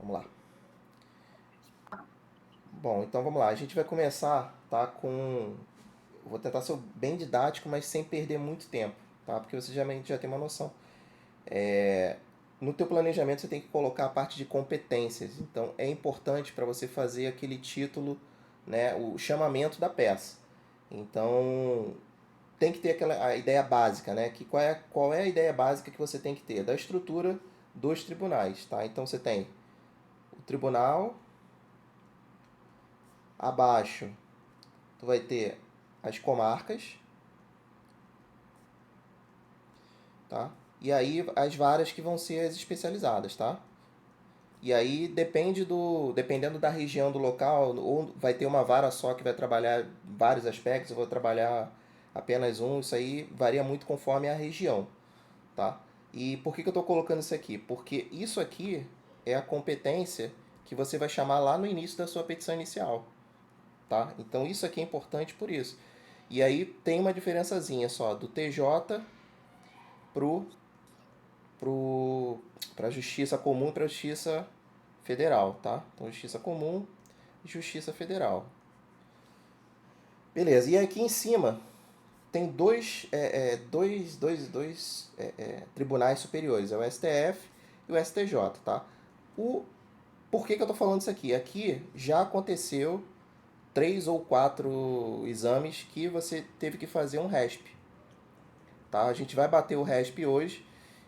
Vamos lá. Bom, então vamos lá. A gente vai começar, tá, com... Vou tentar ser bem didático, mas sem perder muito tempo, tá? Porque você já tem uma noção. No teu planejamento você tem que colocar a parte de competências. Então é importante para você fazer aquele título, né, o chamamento da peça. Então tem que ter a ideia básica, né? Que qual é a ideia básica que você tem que ter? Da estrutura dos tribunais, tá? Então você tem o tribunal, abaixo tu vai ter as comarcas, tá? E aí as varas que vão ser as especializadas, tá? E aí dependendo da região do local, ou vai ter uma vara só que vai trabalhar vários aspectos, eu vou trabalhar apenas um, isso aí varia muito conforme a região, tá? E por que eu estou colocando isso aqui? Porque isso aqui é a competência que você vai chamar lá no início da sua petição inicial, tá? Então isso aqui é importante por isso. E aí tem uma diferençazinha só do TJ pro para justiça comum e para justiça federal, tá? Então justiça comum e justiça federal. Beleza. E aqui em cima tem dois tribunais superiores, é o STF e o STJ, tá? O Por que eu estou falando isso aqui? Aqui já aconteceu 3 ou 4 exames que você teve que fazer um RESP. Tá? A gente vai bater o RESP hoje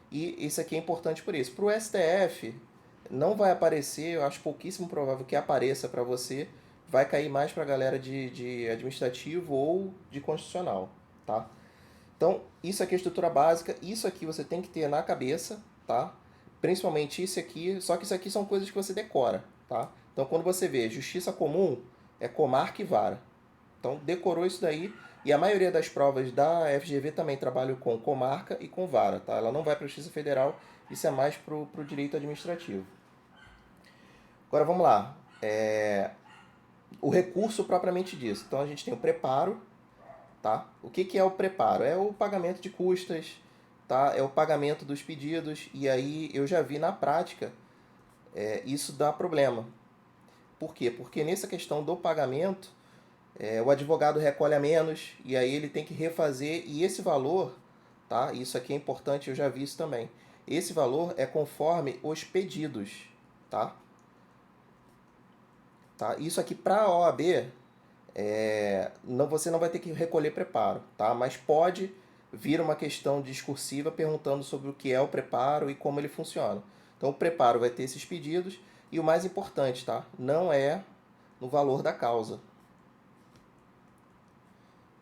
e isso aqui é importante por isso. Para o STF, não vai aparecer, eu acho pouquíssimo provável que apareça para você, vai cair mais para a galera de administrativo ou de constitucional. Tá? Então, isso aqui é a estrutura básica, isso aqui você tem que ter na cabeça, tá? Principalmente isso aqui, só que isso aqui são coisas que você decora, tá? Então, quando você vê justiça comum, é comarca e vara. Então, decorou isso daí, e a maioria das provas da FGV também trabalham com comarca e com vara, tá? Ela não vai para a Justiça Federal, isso é mais para o direito administrativo. Agora, vamos lá. O recurso propriamente disso. Então, a gente tem o preparo, tá? O que é o preparo? É o pagamento de custas, tá? É o pagamento dos pedidos, e aí eu já vi na prática isso dá problema. Por quê? Porque nessa questão do pagamento, o advogado recolhe a menos, e aí ele tem que refazer, e esse valor, tá? Isso aqui é importante, eu já vi isso também. Esse valor é conforme os pedidos, tá? Tá? Isso aqui para a OAB, você não vai ter que recolher preparo, tá? Mas pode vir uma questão discursiva perguntando sobre o que é o preparo e como ele funciona. Então o preparo vai ter esses pedidos e o mais importante, tá? Não é no valor da causa.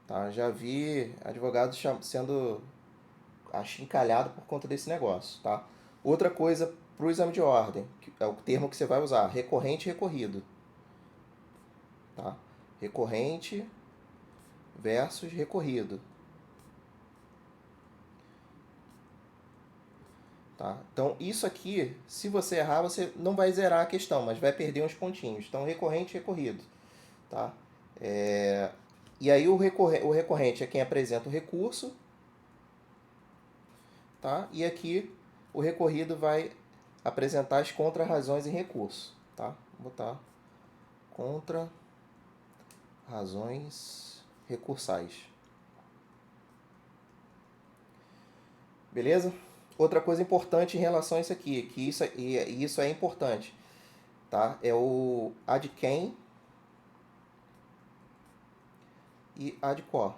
Tá? Já vi advogados sendo achincalhado por conta desse negócio, tá? Outra coisa para o exame de ordem, que é o termo que você vai usar, recorrente e recorrido, tá? Recorrente versus recorrido. Tá? Então, isso aqui, se você errar, você não vai zerar a questão, mas vai perder uns pontinhos. Então, recorrente e recorrido. Tá? E aí, o recorrente é quem apresenta o recurso. Tá? E aqui, o recorrido vai apresentar as contra-razões em recurso. Tá? Vou botar contra-razões recursais. Beleza? Outra coisa importante em relação a isso aqui, que isso é importante, tá? É o ad quem e ad quo,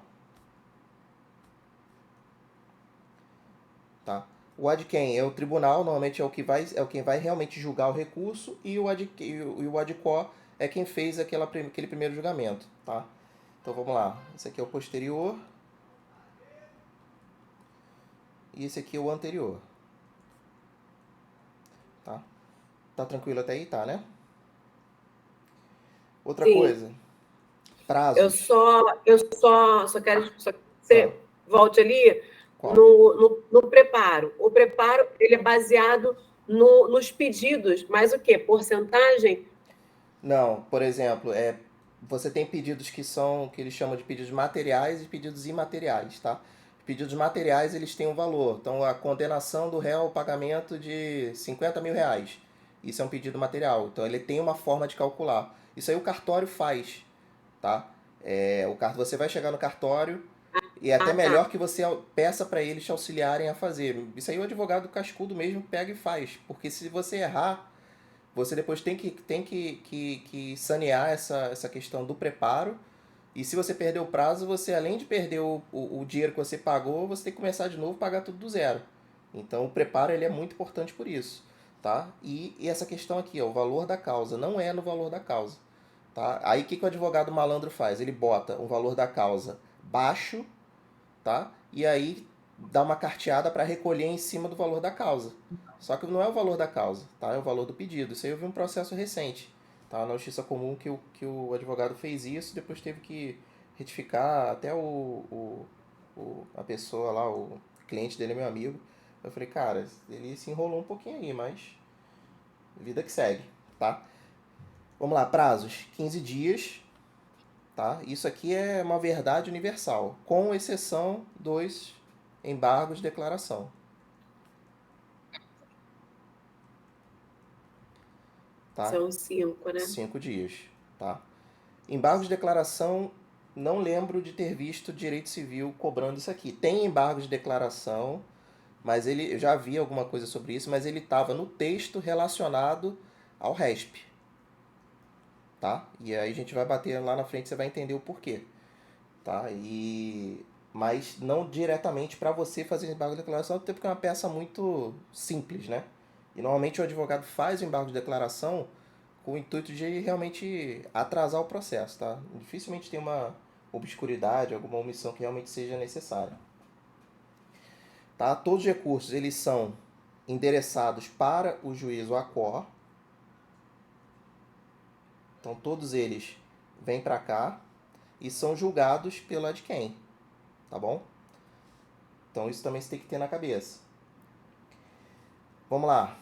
tá? O ad quem é o tribunal, normalmente é quem vai realmente julgar o recurso, e o ad quo é quem fez aquele primeiro julgamento, tá? Então vamos lá. Esse aqui é o posterior e esse aqui é o anterior, tá? Tá tranquilo até aí, tá, né? Outra Sim, coisa, eu prazos. só quero que Ah, você volte ali qual? no preparo. O preparo ele é baseado nos pedidos, mas o quê? Porcentagem? Não, por exemplo, você tem pedidos que eles chamam de pedidos materiais e pedidos imateriais, tá? Os pedidos materiais eles têm um valor. Então, a condenação do réu ao pagamento de 50 mil reais. Isso é um pedido material. Então ele tem uma forma de calcular. Isso aí o cartório faz, tá? Você vai chegar no cartório e é até Ah, tá. melhor que você peça para eles te auxiliarem a fazer. Isso aí o advogado cascudo mesmo pega e faz. Porque se você errar, você depois tem que sanear essa questão do preparo. E se você perder o prazo, você além de perder o dinheiro que você pagou, você tem que começar de novo, pagar tudo do zero. Então o preparo ele é muito importante por isso, tá? E essa questão aqui, ó, o valor da causa, não é no valor da causa, tá? Aí o que o advogado malandro faz? Ele bota um valor da causa baixo, tá? E aí dá uma carteada para recolher em cima do valor da causa. Só que não é o valor da causa, tá? É o valor do pedido. Isso aí eu vi um processo recente, tá? Na Justiça Comum que o advogado fez isso, depois teve que retificar até a pessoa lá, o cliente dele é meu amigo. Eu falei, cara, ele se enrolou um pouquinho aí, mas vida que segue, tá? Vamos lá, prazos, 15 dias, tá? Isso aqui é uma verdade universal, com exceção dos embargos de declaração, tá? São 5, né? 5 dias, tá? Embargos de declaração, não lembro de ter visto direito civil cobrando isso aqui. Tem embargos de declaração, mas eu já vi alguma coisa sobre isso, mas ele estava no texto relacionado ao RESP, tá? E aí a gente vai bater lá na frente, você vai entender o porquê, tá? Mas não diretamente para você fazer embargo de declaração, até porque é uma peça muito simples, né? E normalmente o advogado faz o embargo de declaração com o intuito de realmente atrasar o processo, tá? Dificilmente tem uma obscuridade, alguma omissão que realmente seja necessária. Tá? Todos os recursos eles são endereçados para o juiz ou ACOR. Então todos eles vêm para cá e são julgados pela de quem, tá bom? Então isso também você tem que ter na cabeça. Vamos lá.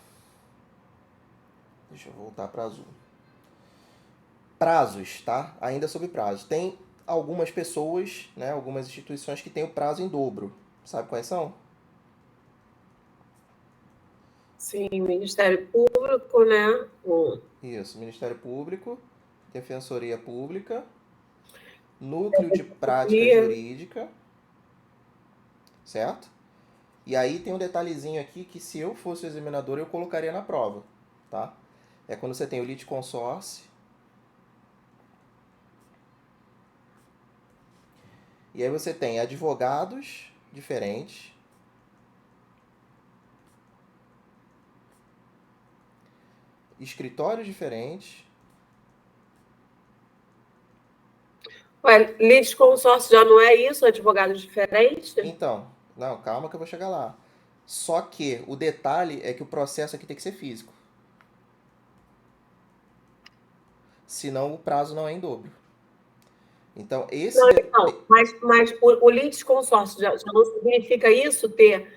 Deixa eu voltar para azul. Prazos, tá? Ainda sobre prazos. Tem algumas pessoas, né, algumas instituições que têm o prazo em dobro. Sabe quais são? Sim, Ministério Público, né? Isso, Ministério Público, Defensoria Pública, Núcleo de Prática Jurídica, certo? E aí tem um detalhezinho aqui que se eu fosse o examinador eu colocaria na prova, tá? É quando você tem o litisconsórcio. E aí você tem advogados diferentes, escritórios diferentes. Ué, litisconsórcio já não é isso, advogado diferente? Então, não, calma que eu vou chegar lá. Só que o detalhe é que o processo aqui tem que ser físico. Senão o prazo não é em dobro. Então, Não, então, mas o litisconsórcio já não significa isso, ter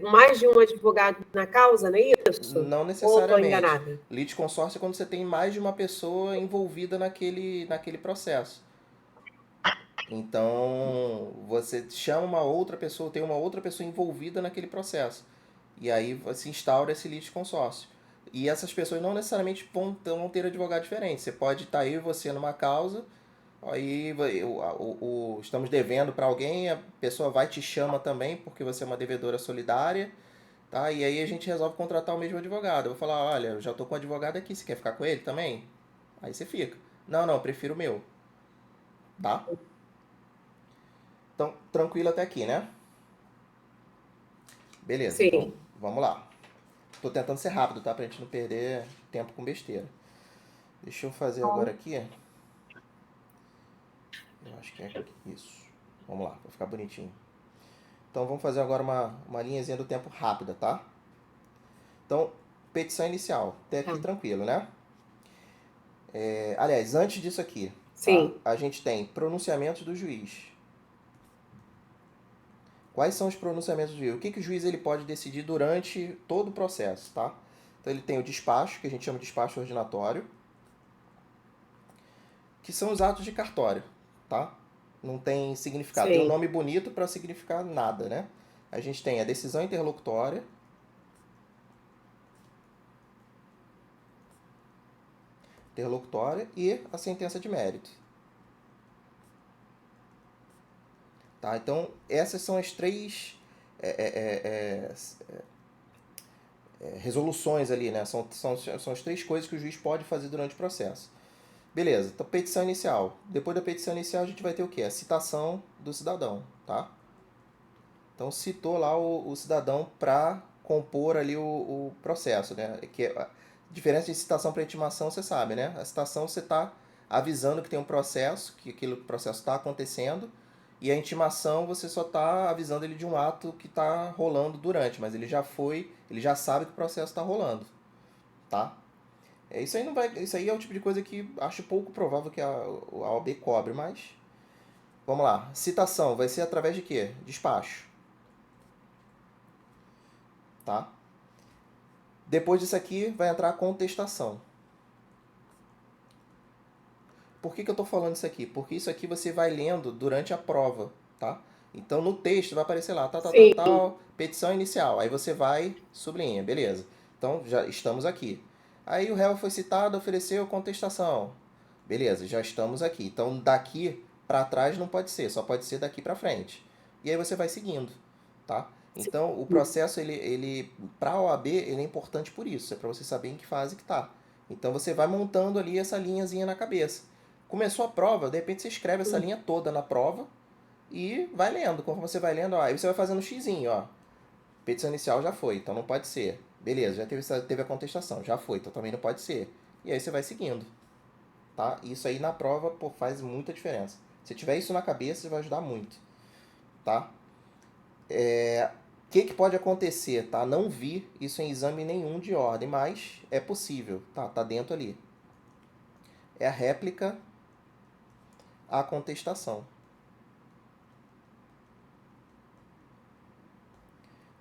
mais de um advogado na causa, não é isso? Não Ou estou necessariamente. enganada? Litisconsórcio é quando você tem mais de uma pessoa envolvida naquele processo. Então, você chama uma outra pessoa, tem uma outra pessoa envolvida naquele processo. E aí se instaura esse litisconsórcio. E essas pessoas não necessariamente vão ter advogado diferente. Você pode estar eu e você numa causa, aí estamos devendo para alguém, a pessoa vai e te chama também, porque você é uma devedora solidária, tá? E aí a gente resolve contratar o mesmo advogado. Eu vou falar, olha, eu já estou com o advogado aqui, você quer ficar com ele também? Aí você fica. Não, não, eu prefiro o meu, tá? Então, tranquilo até aqui, né? Beleza, então Sim. vamos lá. Tô tentando ser rápido, tá? Pra gente não perder tempo com besteira. Deixa eu fazer agora aqui. Eu acho que é isso. Vamos lá, vai ficar bonitinho. Então vamos fazer agora uma linhazinha do tempo rápida, tá? Então, petição inicial. Até aqui tranquilo, né? Aliás, antes disso aqui, tá? Sim. A gente tem pronunciamentos do juiz. Quais são os pronunciamentos do juiz? O que o juiz ele pode decidir durante todo o processo, tá? Então ele tem o despacho, que a gente chama de despacho ordinatório, que são os atos de cartório, tá? Não tem significado. Tem um Sim. nome bonito para significar nada, né? A gente tem a decisão interlocutória, interlocutória e a sentença de mérito. Tá? Então, essas são as três resoluções ali, né? São as três coisas que o juiz pode fazer durante o processo. Beleza, então petição inicial. Depois da petição inicial a gente vai ter o quê? A citação do cidadão, tá? Então citou lá o cidadão para compor ali o processo, né? Que a diferença de citação para intimação, você sabe, né? A citação você está avisando que tem um processo, que aquele processo está acontecendo, e a intimação você só está avisando ele de um ato que está rolando durante, mas ele já sabe que o processo está rolando, tá? Isso aí não vai, isso aí é o tipo de coisa que acho pouco provável que a OAB cobre, mas vamos lá. Citação vai ser através de quê? Despacho, tá? Depois disso aqui vai entrar a contestação. Por que eu estou falando isso aqui? Porque isso aqui você vai lendo durante a prova, tá? Então no texto vai aparecer lá, tal, petição inicial. Aí você vai, sublinha, beleza. Então já estamos aqui. Aí o réu foi citado, ofereceu contestação. Beleza, já estamos aqui. Então daqui para trás não pode ser, só pode ser daqui para frente. E aí você vai seguindo, tá? Então o processo, ele para a OAB, ele é importante por isso, é para você saber em que fase que tá. Então você vai montando ali essa linhazinha na cabeça. Começou a prova, de repente você escreve essa linha toda na prova e vai lendo. Conforme você vai lendo, ó, aí você vai fazendo um xizinho, ó. Petição inicial já foi, então não pode ser. Beleza, já teve a contestação, já foi, então também não pode ser. E aí você vai seguindo, tá? Isso aí na prova, pô, faz muita diferença. Se tiver isso na cabeça, vai ajudar muito, tá? O que pode acontecer, tá? Não vi isso em exame nenhum de ordem, mas é possível, tá? Tá dentro ali. É a réplica à contestação.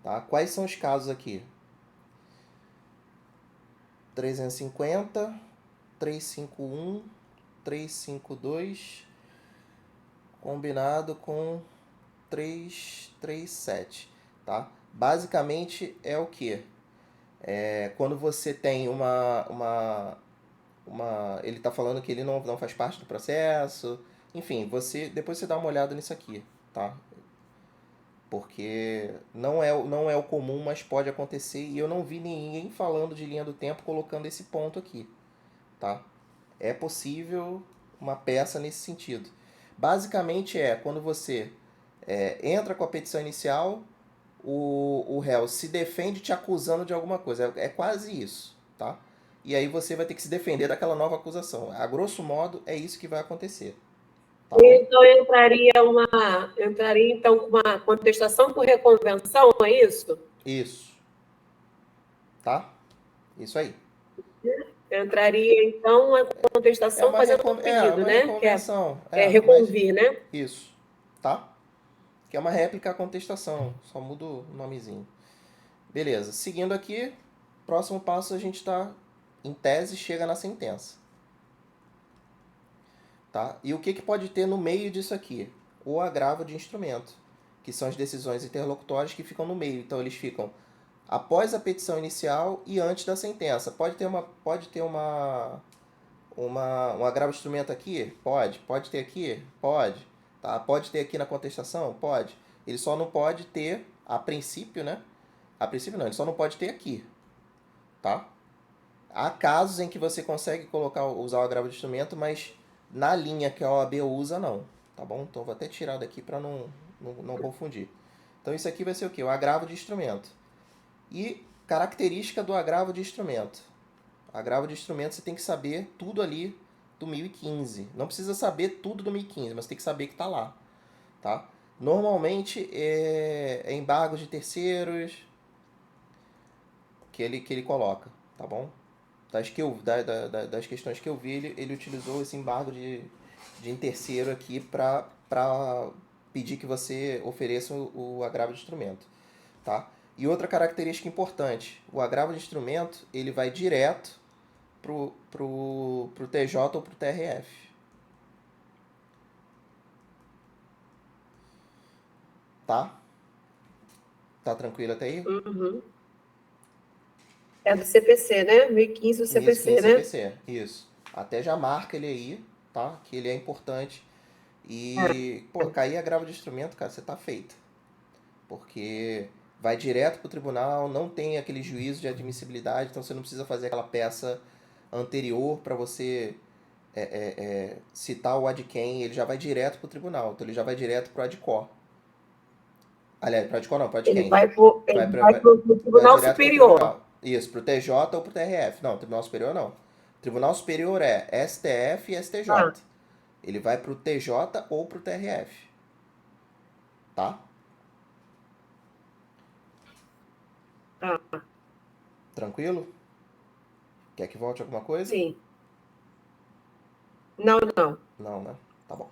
Tá? Quais são os casos aqui? 350, 351, 352, combinado com 337, tá? Basicamente é o que? Quando você tem ele está falando que ele não faz parte do processo, enfim, depois você dá uma olhada nisso aqui, tá? Porque não é o comum, mas pode acontecer, e eu não vi ninguém falando de linha do tempo colocando esse ponto aqui, tá? É possível uma peça nesse sentido. Basicamente quando você entra com a petição inicial, o réu se defende te acusando de alguma coisa. É quase isso, tá? E aí você vai ter que se defender daquela nova acusação. A grosso modo, é isso que vai acontecer. Tá bom? Então entraria então com uma contestação por reconvenção, é isso? Isso. Tá? Isso aí. Entraria, então, a É contestação uma, fazendo um pedido, uma né? Que reconvenção. é Mas reconvir, né? isso. Tá? Que é uma réplica à contestação. Só muda o nomezinho. Beleza. Seguindo aqui, próximo passo a gente está, em tese, chega na sentença. Tá? E o que pode ter no meio disso aqui? O agravo de instrumento, que são as decisões interlocutórias que ficam no meio. Então eles ficam após a petição inicial e antes da sentença. Pode ter um agravo de instrumento aqui? Pode. Pode ter aqui? Pode. Tá? Pode ter aqui na contestação? Pode. Ele só não pode ter, a princípio, né? A princípio não, ele só não pode ter aqui. Tá? Há casos em que você consegue usar o agravo de instrumento, mas na linha que a OAB usa, não. Tá bom? Então vou até tirar daqui para não confundir. Então isso aqui vai ser o quê? O agravo de instrumento. E característica do agravo de instrumento. Agravo de instrumento você tem que saber tudo ali do 1015. Não precisa saber tudo do 1015, mas tem que saber que está lá. Tá? Normalmente é embargos de terceiros que ele coloca. Tá bom? Das questões que eu vi, ele utilizou esse embargo de em terceiro aqui para pedir que você ofereça o agravo de instrumento. Tá? E outra característica importante, o agravo de instrumento ele vai direto pro TJ ou pro TRF. Tá? Tá tranquilo até aí? Uhum. É do CPC, né? 1015 do CPC, isso, né? CPC, isso. Até já marca ele aí, tá? Que ele é importante. E, pô, cair agravo de instrumento, cara, você tá feito. Porque vai direto pro tribunal, não tem aquele juízo de admissibilidade, então você não precisa fazer aquela peça anterior para você citar o adquem, ele já vai direto pro tribunal, então ele já vai direto pro adcor. Aliás, pro adcor não, pro Ele adquem. vai para o Vai Tribunal direto pro Superior. tribunal. Isso, pro TJ ou pro TRF. Não, Tribunal Superior não. Tribunal Superior é STF e Ah, STJ. Ele vai pro TJ ou pro TRF. Tá? ah, Tranquilo? Quer que volte alguma coisa? sim. Não, não. Não, né? Tá bom.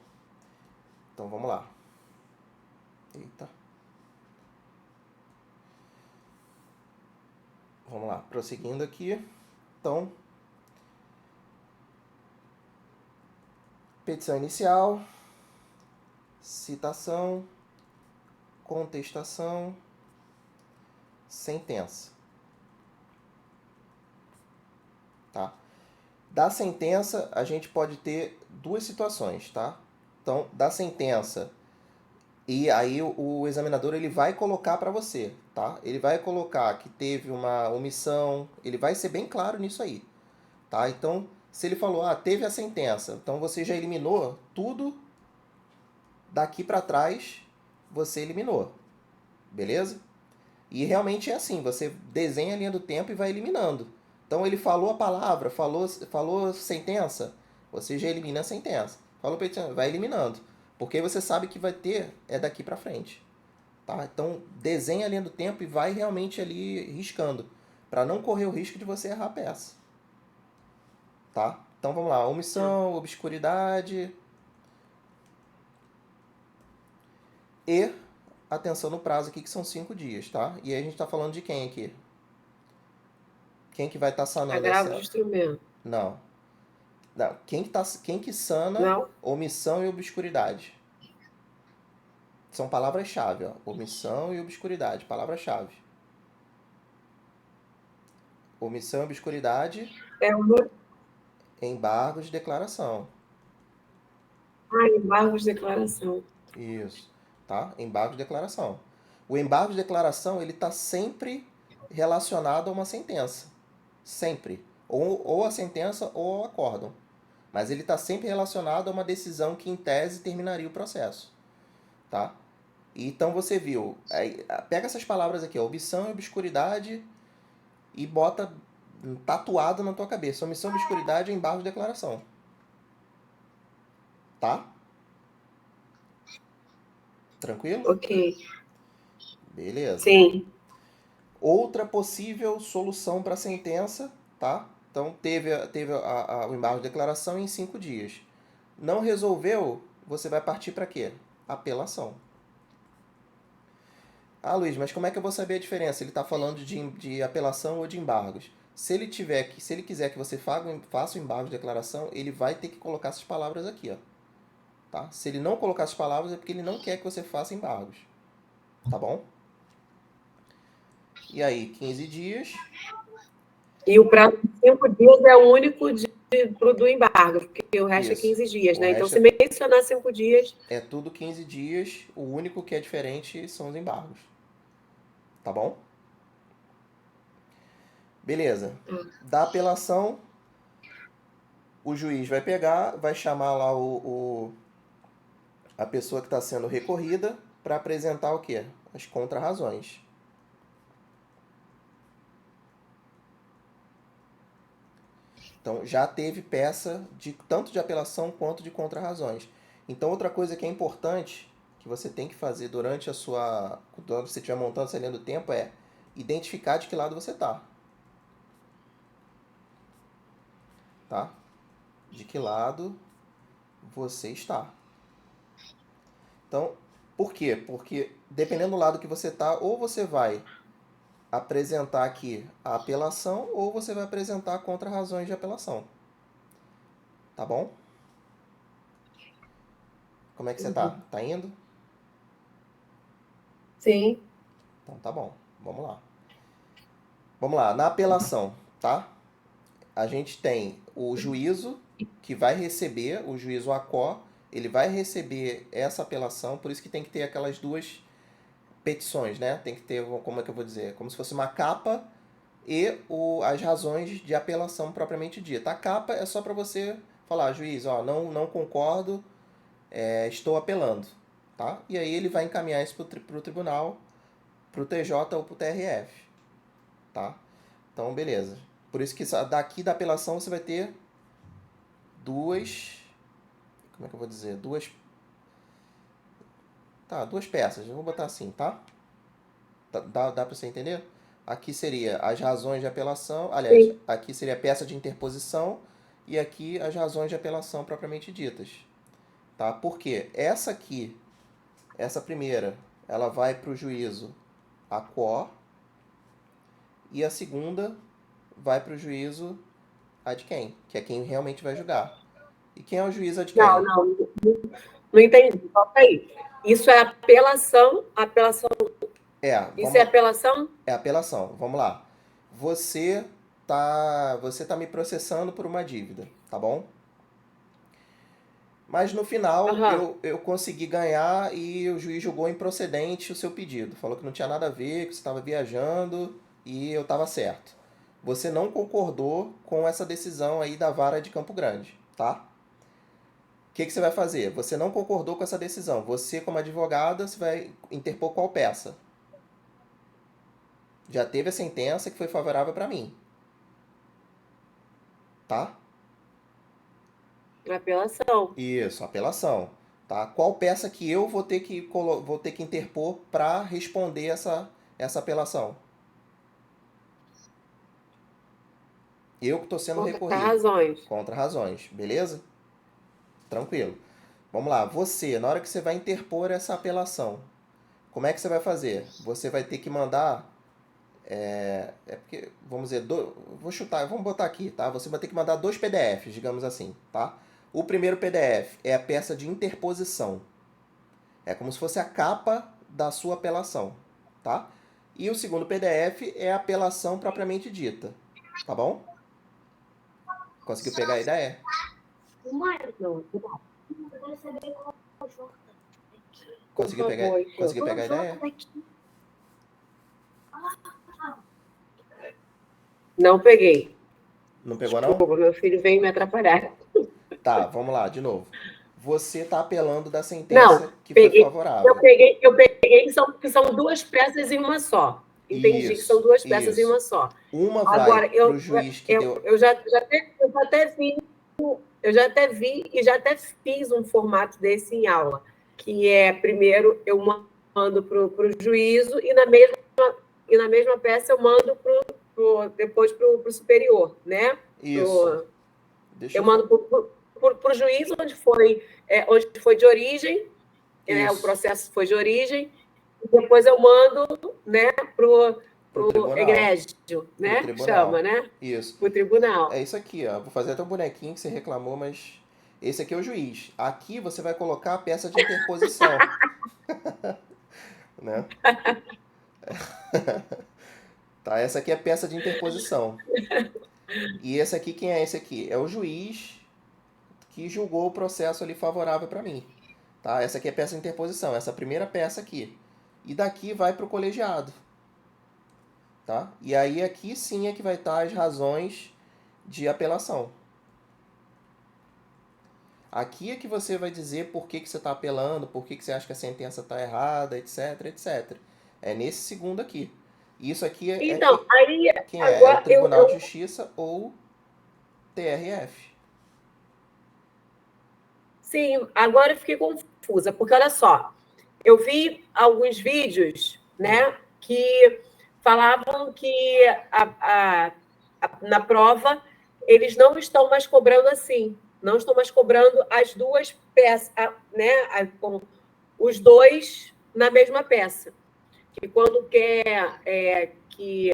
Então vamos lá. Eita. Vamos lá. Prosseguindo aqui. Então, petição inicial, citação, contestação, sentença. Tá? Da sentença, a gente pode ter duas situações, tá? Então, da sentença, e aí o examinador ele vai colocar para você, tá? Ele vai colocar que teve uma omissão, ele vai ser bem claro nisso aí, tá? Então, se ele falou, teve a sentença, então você já eliminou tudo daqui para trás, você eliminou, beleza? E realmente é assim, você desenha a linha do tempo e vai eliminando. Então ele falou a palavra, falou sentença, você já elimina a sentença. Falou petição, vai eliminando. Porque você sabe que vai ter é daqui para frente. Tá? Então desenha a linha do tempo e vai realmente ali riscando, para não correr o risco de você errar a peça. Tá? Então vamos lá, omissão, obscuridade e atenção no prazo aqui que são 5 dias, tá? E aí a gente está falando de quem aqui? Quem que vai estar sanando Agravo de essa... instrumento. Não. Não. Quem que sana Não? omissão e obscuridade? São palavras-chave, ó. Omissão e obscuridade, palavra-chave. Omissão e obscuridade, É uma. embargos de declaração. Embargo de declaração. Isso, tá? Embargo de declaração. O embargo de declaração, ele está sempre relacionado a uma sentença. Sempre. Ou a sentença ou ao acórdão. Mas ele está sempre relacionado a uma decisão que, em tese, terminaria o processo. Tá? Então você viu, pega essas palavras aqui, omissão e obscuridade, e bota tatuado na tua cabeça. Omissão e obscuridade é embargo de declaração. Tá? Tranquilo? Ok. Beleza. Sim. Outra possível solução para a sentença, tá? Então teve o embargo de declaração em 5 dias. Não resolveu, você vai partir para quê? Apelação. Luiz, mas como é que eu vou saber a diferença? Ele está falando de apelação ou de embargos. Se ele quiser que você faça o embargo de declaração, ele vai ter que colocar essas palavras aqui, ó. Tá? Se ele não colocar essas palavras, é porque ele não quer que você faça embargos. Tá bom? E aí, 15 dias. E o prazo de 5 dias é o único do embargo, porque o resto é Isso. 15 dias, O né? Então, resto se mencionar 5 dias. é tudo 15 dias. O único que é diferente são os embargos. Tá bom? Beleza. Da apelação, o juiz vai pegar, vai chamar lá a pessoa que está sendo recorrida para apresentar o quê? As contrarrazões. Então já teve peça tanto de apelação quanto de contrarrazões. Então outra coisa que é importante que você tem que fazer durante quando você estiver montando essa linha do tempo é identificar de que lado você está. Tá? De que lado você está. Então, por quê? Porque dependendo do lado que você está, ou você vai apresentar aqui a apelação, ou você vai apresentar contra-razões de apelação. Tá bom? Como é que você tá? Tá indo? Sim. Então tá bom. Vamos lá. Vamos lá. Na apelação, tá? a gente tem o juízo que vai receber, o juízo ACO, ele vai receber essa apelação, por isso que tem que ter aquelas duas petições, né? Tem que ter, como é que eu vou dizer? Como se fosse uma capa e as razões de apelação propriamente dita. A capa é só para você falar, juiz, ó, não concordo, estou apelando, tá? E aí ele vai encaminhar isso para o tribunal, para o TJ ou para o TRF, tá? Então, beleza. Por isso que daqui da apelação você vai ter duas... Como é que eu vou dizer? Duas peças. Eu vou botar assim, tá? Dá para você entender? Aqui seria as razões de apelação. Aliás, Sim. aqui seria a peça de interposição. E aqui as razões de apelação propriamente ditas. Tá? Porque essa aqui, essa primeira, ela vai para o juízo ACO. E a segunda vai para o juízo adquem, que é quem realmente vai julgar. E quem é o juiz adquem? Não entendi. Volta aí. Isso é apelação? Isso é apelação? É apelação. Vamos lá. Você tá me processando por uma dívida, tá bom? Mas no final eu consegui ganhar e o juiz julgou improcedente o seu pedido. Falou que não tinha nada a ver, que você estava viajando e eu estava certo. Você não concordou com essa decisão aí da vara de Campo Grande, tá? O que você vai fazer? Você não concordou com essa decisão. Você, como advogada, você vai interpor qual peça? Já teve a sentença que foi favorável para mim. Tá? Apelação. Isso, apelação. Tá? Qual peça que eu vou ter que interpor para responder essa apelação? Eu que estou sendo recorrido. Contra razões. Contra razões, beleza? Tranquilo. Vamos lá, você, na hora que você vai interpor essa apelação, como é que você vai fazer? Você vai ter que mandar... porque, vamos dizer, vou chutar, vamos botar aqui, tá? Você vai ter que mandar 2 PDFs, digamos assim, tá? O primeiro PDF é a peça de interposição. É como se fosse a capa da sua apelação, tá? E o segundo PDF é a apelação propriamente dita, tá bom? Conseguiu pegar a ideia? Conseguiu pegar a ideia? Não peguei. Não pegou, Desculpa, meu filho veio me atrapalhar. Tá, vamos lá, de novo. Você está apelando da sentença que foi favorável. Eu peguei que são 2 peças em uma só. Entendi que são 2 peças em uma só. Uma vai para o juiz que deu... Eu já até vi e já até fiz um formato desse em aula, que é, primeiro eu mando para o juízo e na mesma peça eu mando depois para o superior, né? Isso. Eu mando para o juiz onde foi de origem, o processo foi de origem, e depois eu mando, né, para o egrégio, né? Chama, né? Isso. Para o tribunal. É isso aqui, ó. Vou fazer até um bonequinho que você reclamou, mas esse aqui é o juiz. Aqui você vai colocar a peça de interposição. Né? Tá, essa aqui é a peça de interposição. E esse aqui, quem é esse aqui? É o juiz que julgou o processo ali favorável para mim. Tá? Essa aqui é a peça de interposição, essa primeira peça aqui. E daqui vai para o colegiado. Tá? E aí aqui sim é que vai estar as razões de apelação. Aqui é que você vai dizer por que você está apelando, por que você acha que a sentença está errada, etc, etc. É nesse segundo aqui. Isso aqui é então, quem é? É o Tribunal de Justiça ou TRF. Sim, agora eu fiquei confusa, porque olha só, eu vi alguns vídeos, né, que falavam que na prova eles não estão mais cobrando assim, não estão mais cobrando as 2 peças, né, os 2 na mesma peça. Que quando quer que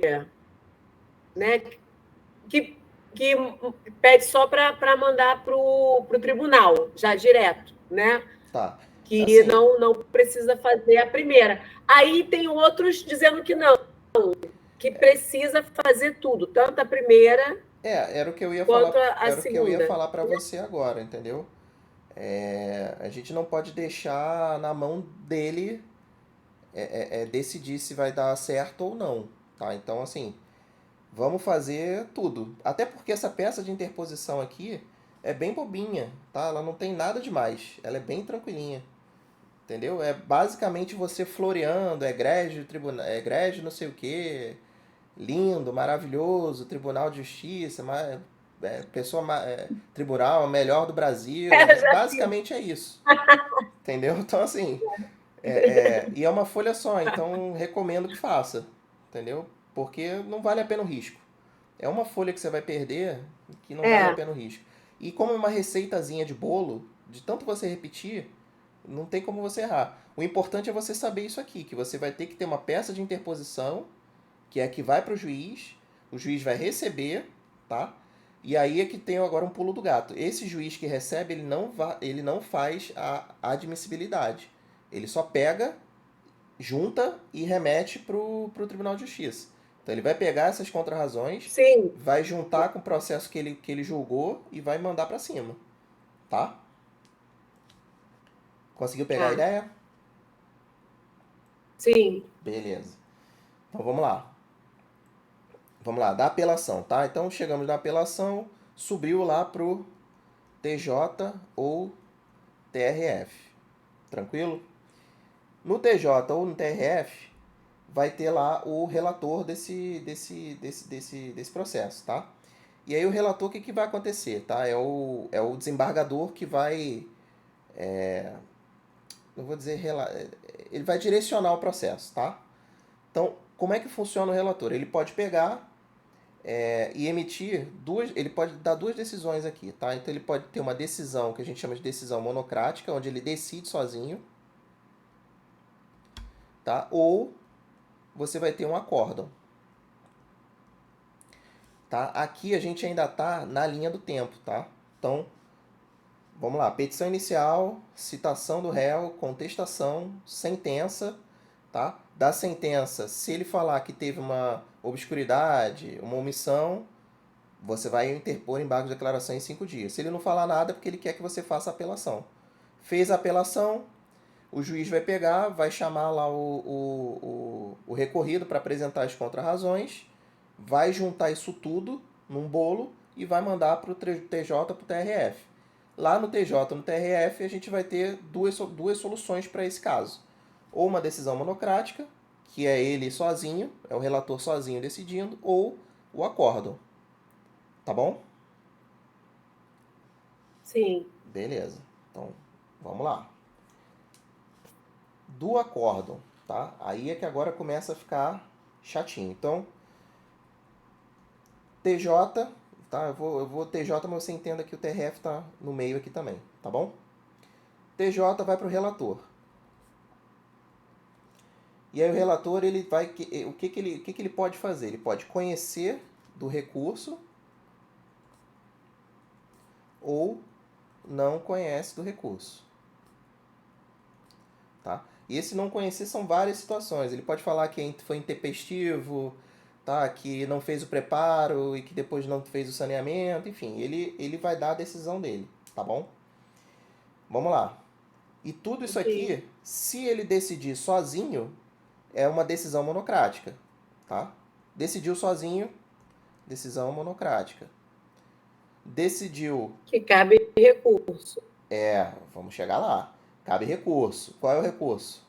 pede só para mandar para o tribunal, já direto, né? Tá. Que assim, não precisa fazer a primeira. Aí tem outros dizendo que não, que precisa fazer tudo, tanto a primeira Era o que eu ia falar, quanto a era o que eu ia segunda. falar para você agora, entendeu? A gente não pode deixar na mão dele decidir se vai dar certo ou não, tá? Então, assim, vamos fazer tudo. Até porque essa peça de interposição aqui é bem bobinha, tá? Ela não tem nada demais. Ela é bem tranquilinha, entendeu? É basicamente você floreando, egrégio, tribunal, egrégio não sei o quê, lindo, maravilhoso, Tribunal de Justiça, tribunal melhor do Brasil. Eu já vi. Basicamente é isso, entendeu? Então, assim, e é uma folha só, então recomendo que faça, entendeu? Porque não vale a pena o risco. É uma folha que você vai perder que não vale a É, pena o risco. E como é uma receitazinha de bolo, de tanto você repetir, não tem como você errar. O importante é você saber isso aqui, que você vai ter que ter uma peça de interposição, que é a que vai para o juiz vai receber, tá? E aí é que tem agora um pulo do gato. Esse juiz que recebe, ele não faz a admissibilidade. Ele só pega, junta e remete pro Tribunal de Justiça. Então ele vai pegar essas contrarrazões, sim. vai juntar com o processo que ele julgou e vai mandar para cima, tá? Conseguiu pegar a Tá. ideia? Sim. Beleza. Então vamos lá. Vamos lá, da apelação, tá? Então chegamos na apelação, subiu lá pro TJ ou TRF. Tranquilo? No TJ ou no TRF, vai ter lá o relator desse processo, tá? E aí o relator, o que vai acontecer, tá? É o desembargador que vai, não vou dizer, ele vai direcionar o processo, tá? Então, como é que funciona o relator? Ele pode pegar e emitir ele pode dar duas decisões aqui, tá? Então ele pode ter uma decisão que a gente chama de decisão monocrática, onde ele decide sozinho, tá? Ou você vai ter um acórdão, tá? Aqui a gente ainda tá na linha do tempo, tá? Então, vamos lá, petição inicial, citação do réu, contestação, sentença, tá? Da sentença, se ele falar que teve uma obscuridade, uma omissão, você vai interpor embargo de declaração em 5 dias. Se ele não falar nada, é porque ele quer que você faça a apelação. Fez a apelação, o juiz vai pegar, vai chamar lá o recorrido para apresentar as contrarrazões, vai juntar isso tudo num bolo e vai mandar para o TJ, para o TRF. Lá no TJ, no TRF, a gente vai ter duas soluções para esse caso. Ou uma decisão monocrática, que é ele sozinho, é o relator sozinho decidindo, ou o acórdão. Tá bom? Sim. Beleza. Então, vamos lá. Do acórdão, tá? Aí é que agora começa a ficar chatinho. Então, TJ, tá? Eu vou TJ, mas você entenda que o TRF tá no meio aqui também, tá bom? TJ vai para o relator. E aí o relator, ele vai, o que ele pode fazer? Ele pode conhecer do recurso ou não conhece do recurso, tá? E esse não conhecer são várias situações. Ele pode falar que foi intempestivo, tá? Que não fez o preparo e que depois não fez o saneamento, enfim, ele vai dar a decisão dele, tá bom? Vamos lá. E tudo isso Ok. aqui, se ele decidir sozinho, é uma decisão monocrática, tá? Decidiu sozinho, decisão monocrática. Decidiu, Que cabe recurso. vamos chegar lá. Cabe recurso. Qual é o recurso?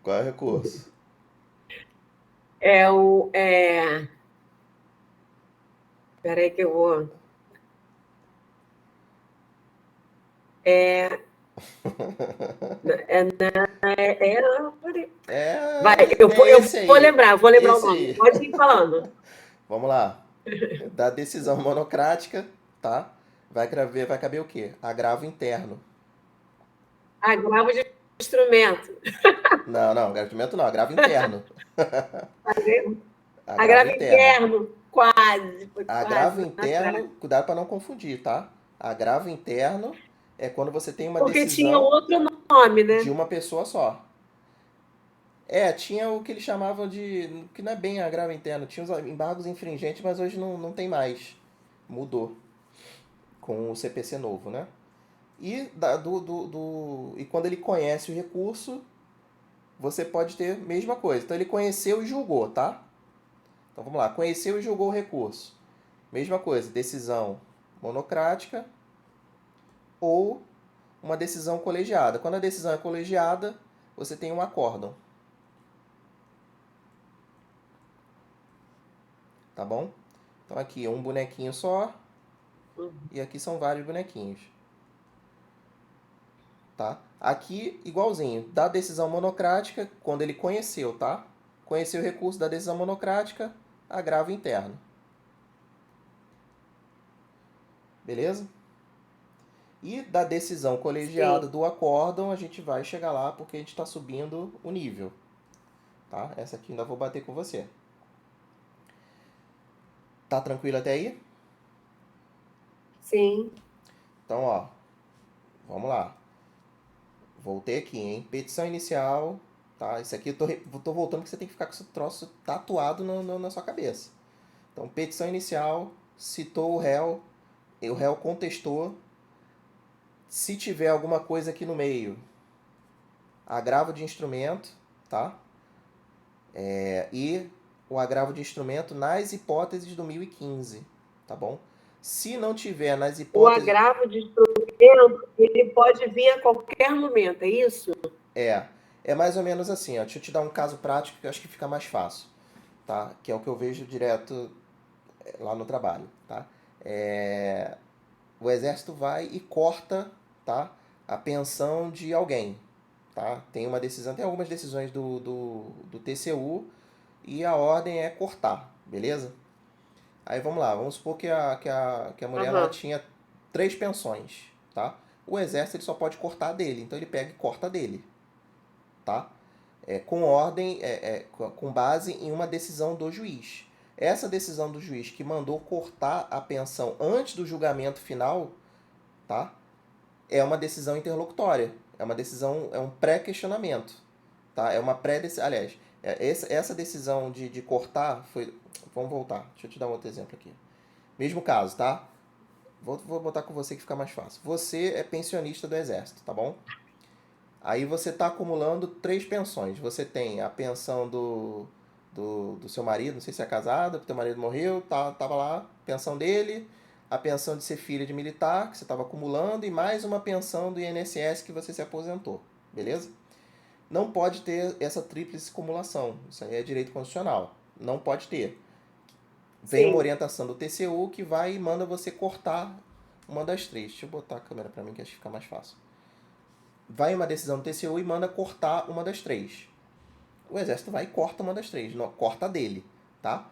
Qual é o recurso? É o. Peraí que eu vou. É, peraí. Vai, eu Esse vou aí. lembrar, vou lembrar o Esse nome. aí. Pode ir falando. Vamos lá. Da decisão monocrática, tá? Vai caber o quê? Agravo interno. Agravo de instrumento. Não, agravamento não, agravo interno. Agravo Agravo interno. interno. Quase, foi Agravo quase na cara. interno, cuidado para não confundir, tá? Agravo interno é quando você tem uma Porque tinha decisão outro nome, de né? uma pessoa só. Tinha o que eles chamavam de... que não é bem agravo interno. Tinha os embargos infringentes, mas hoje não tem mais. Mudou com o CPC novo, né? E, e quando ele conhece o recurso, você pode ter a mesma coisa. Então ele conheceu e julgou, tá? Então vamos lá. Conheceu e julgou o recurso. Mesma coisa, decisão monocrática ou uma decisão colegiada. Quando a decisão é colegiada, você tem um acórdão. Tá bom? Então aqui um bonequinho só e aqui são vários bonequinhos. Tá? Aqui, igualzinho, da decisão monocrática, quando ele conheceu, tá? Conheceu o recurso da decisão monocrática, agravo interno. Beleza? E da decisão colegiada do acórdão, a gente vai chegar lá porque a gente está subindo o nível. Tá? Essa aqui ainda vou bater com você. Tá tranquilo até aí? Sim. Então, ó, vamos lá. Voltei aqui, hein? Petição inicial, tá? Isso aqui eu tô voltando porque você tem que ficar com esse troço tatuado na sua cabeça. Então, petição inicial, citou o réu contestou. Se tiver alguma coisa aqui no meio, agravo de instrumento, tá? E o agravo de instrumento nas hipóteses do 1015, tá bom? Se não tiver nas hipóteses... O agravo de instrumento, ele pode vir a qualquer momento, é isso? É mais ou menos assim, ó. Deixa eu te dar um caso prático que eu acho que fica mais fácil, tá? Que é o que eu vejo direto lá no trabalho, tá? O exército vai e corta, tá? A pensão de alguém, tá? Tem uma decisão, tem algumas decisões do TCU e a ordem é cortar, beleza? Aí vamos lá, vamos supor que a mulher ela tinha 3 pensões, tá? O exército ele só pode cortar dele, então ele pega e corta dele, tá? Com ordem, com base em uma decisão do juiz. Essa decisão do juiz que mandou cortar a pensão antes do julgamento final, tá? É uma decisão interlocutória, é uma decisão, é um pré-questionamento, tá? É uma pré-decisão, aliás, essa decisão de cortar foi... Vamos voltar, deixa eu te dar um outro exemplo aqui. Mesmo caso, tá? Vou botar com você que fica mais fácil. Você é pensionista do exército, tá bom? Aí você está acumulando 3 pensões. Você tem a pensão do seu marido, não sei se é casado, porque teu marido morreu, tava lá, pensão dele, a pensão de ser filha de militar, que você estava acumulando, e mais uma pensão do INSS que você se aposentou, beleza? Não pode ter essa tríplice acumulação, isso aí é direito constitucional, não pode ter. Vem uma orientação do TCU que vai e manda você cortar uma das 3. Deixa eu botar a câmera para mim que acho que fica mais fácil. Vai uma decisão do TCU e manda cortar uma das 3. O exército vai e corta uma das 3, não, corta dele, tá?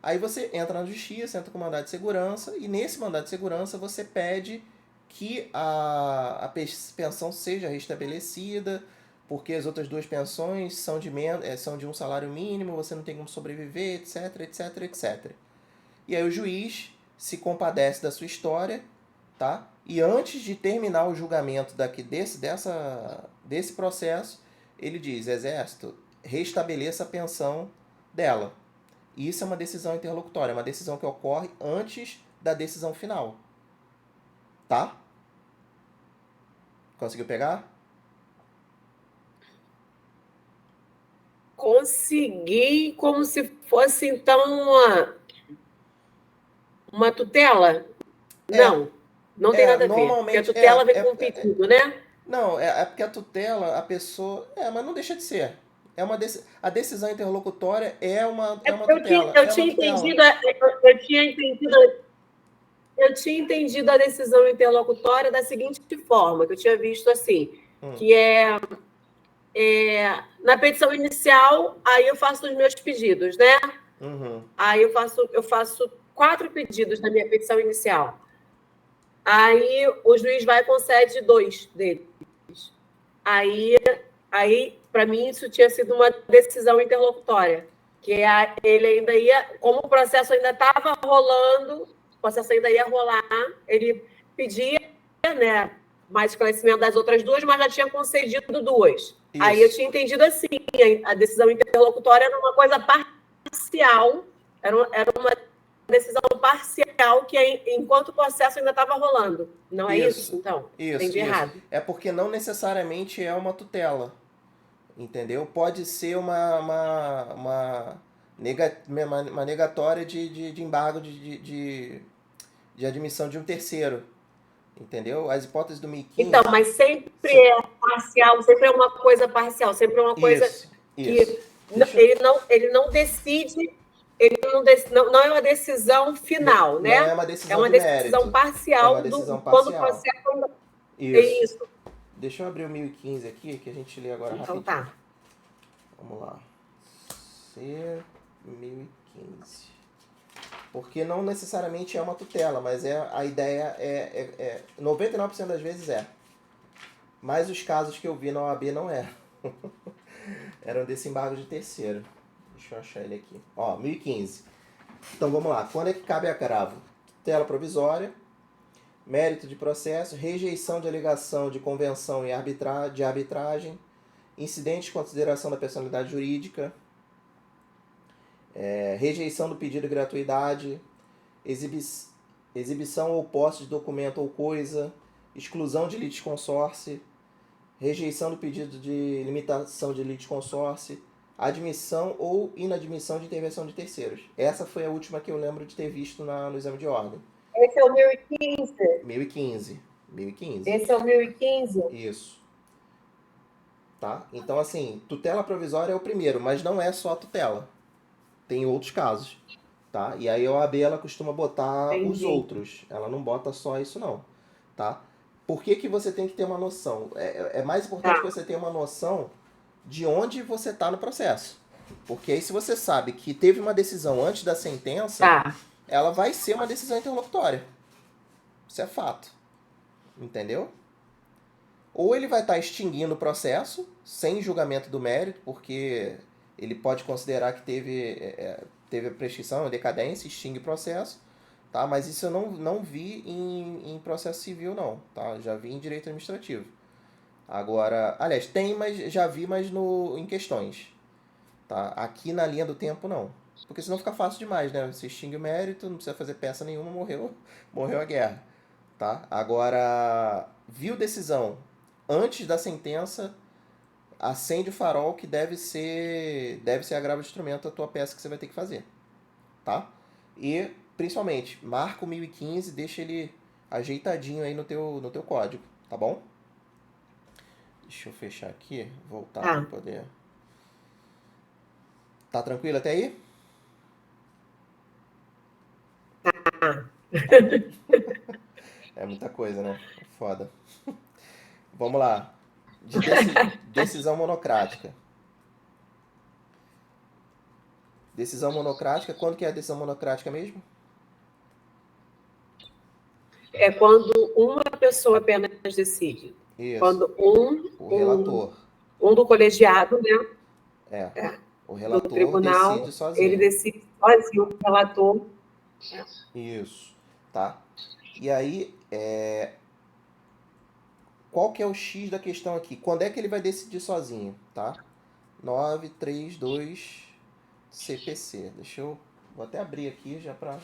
Aí você entra na justiça, entra com mandado de segurança, e nesse mandado de segurança você pede que a pensão seja restabelecida, porque as outras 2 pensões são de um salário mínimo, você não tem como sobreviver, etc, etc, etc. E aí o juiz se compadece da sua história, tá? E antes de terminar o julgamento desse processo, ele diz, exército, restabeleça a pensão dela. E isso é uma decisão interlocutória, é uma decisão que ocorre antes da decisão final. Tá? Conseguiu pegar? Consegui, como se fosse, então, uma tutela? Não tem nada a ver. Porque a tutela vem com um pedido, né? Não, é porque a tutela, a pessoa... mas não deixa de ser. A decisão interlocutória é uma tutela. Eu tinha entendido a decisão interlocutória da seguinte forma, que eu tinha visto assim, que na petição inicial, aí eu faço os meus pedidos, né? Aí eu faço 4 pedidos na minha petição inicial. Aí o juiz vai e concede 2 deles. Aí para mim, isso tinha sido uma decisão interlocutória, que ele ainda ia, como o processo ainda estava rolando, o processo ainda ia rolar, ele pedia, né, mais esclarecimento das outras duas, mas já tinha concedido duas. Isso. Aí eu tinha entendido assim, a decisão interlocutória era uma coisa parcial, era uma decisão parcial que, enquanto o processo ainda estava rolando. Não é isso, então? Entendi errado. É porque não necessariamente é uma tutela, entendeu? Pode ser uma negatória de embargo de admissão de um terceiro, entendeu? As hipóteses do 1015... Então, mas sempre é parcial, sempre é uma coisa parcial, sempre é uma coisa que ele não decide, não é uma decisão final, né? Não é uma decisão de mérito. Decisão parcial, é uma decisão quando o processo... Isso. Deixa eu abrir o 1015 aqui, que a gente lê agora rapidinho. Então tá. Vamos lá. C1015. Porque não necessariamente é uma tutela, mas a ideia 99% das vezes é. Mas os casos que eu vi na OAB não eram. Eram desse embargo de terceiro. Deixa eu achar ele aqui. Ó, 1015. Então vamos lá. Quando é que cabe agravo? Tutela provisória, mérito de processo, rejeição de alegação de convenção e de arbitragem, incidente de consideração da personalidade jurídica, rejeição do pedido de gratuidade, exibição ou posse de documento ou coisa, exclusão de litisconsórcio, rejeição do pedido de limitação de litisconsórcio, admissão ou inadmissão de intervenção de terceiros. Essa foi a última que eu lembro de ter visto no exame de ordem. Esse é o 1015? 1015. Esse é o 1015? Isso. Tá? Então, assim, tutela provisória é o primeiro, mas não é só a tutela. Tem outros casos. Tá? E aí a OAB ela costuma botar os outros. Ela não bota só isso, não. Tá? Por que você tem que ter uma noção? É mais importante que você tenha uma noção de onde você está no processo. Porque aí se você sabe que teve uma decisão antes da sentença, ela vai ser uma decisão interlocutória. Isso é fato. Entendeu? Ou ele vai estar extinguindo o processo, sem julgamento do mérito, porque ele pode considerar que teve a prescrição, a decadência, extingue o processo, tá? Mas isso eu não vi em processo civil, não, tá? Já vi em direito administrativo. Agora, aliás, tem, mas já vi, mas em questões. Tá? Aqui na linha do tempo, não. Porque senão fica fácil demais, né? Você extingue o mérito, não precisa fazer peça nenhuma, morreu a guerra. Tá? Agora, viu decisão antes da sentença, acende o farol que deve ser agravo de instrumento a tua peça que você vai ter que fazer. Tá? E, principalmente, marca o 1015, deixa ele ajeitadinho aí no teu código, tá bom? Deixa eu fechar aqui, voltar para poder... Tá tranquilo até aí? É muita coisa, né? Foda. Vamos lá. Decisão monocrática. Decisão monocrática, quando que é a decisão monocrática mesmo? É quando uma pessoa apenas decide. Isso. Quando o relator. Um do colegiado, né? O relator do tribunal, decide sozinho. Ele decide sozinho, o relator. Isso. Tá? E aí, qual que é o X da questão aqui? Quando é que ele vai decidir sozinho? Tá? 932 CPC. Vou até abrir aqui já para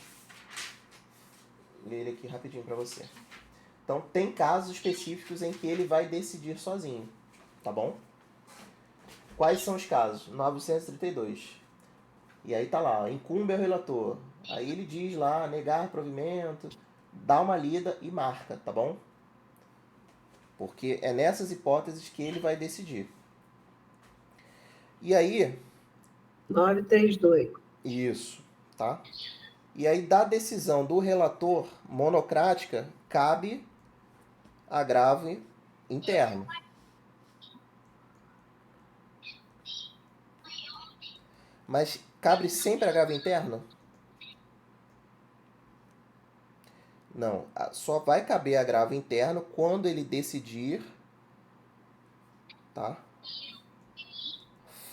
ler ele aqui rapidinho para você. Então, tem casos específicos em que ele vai decidir sozinho, tá bom? Quais são os casos? 932. E aí tá lá, incumbe ao relator. Aí ele diz lá, negar provimento, dá uma lida e marca, tá bom? Porque é nessas hipóteses que ele vai decidir. E aí... 932. Isso, tá? E aí, da decisão do relator monocrática, cabe agravo interno. Mas cabe sempre agravo interno? Não, só vai caber agravo interno quando ele decidir, tá?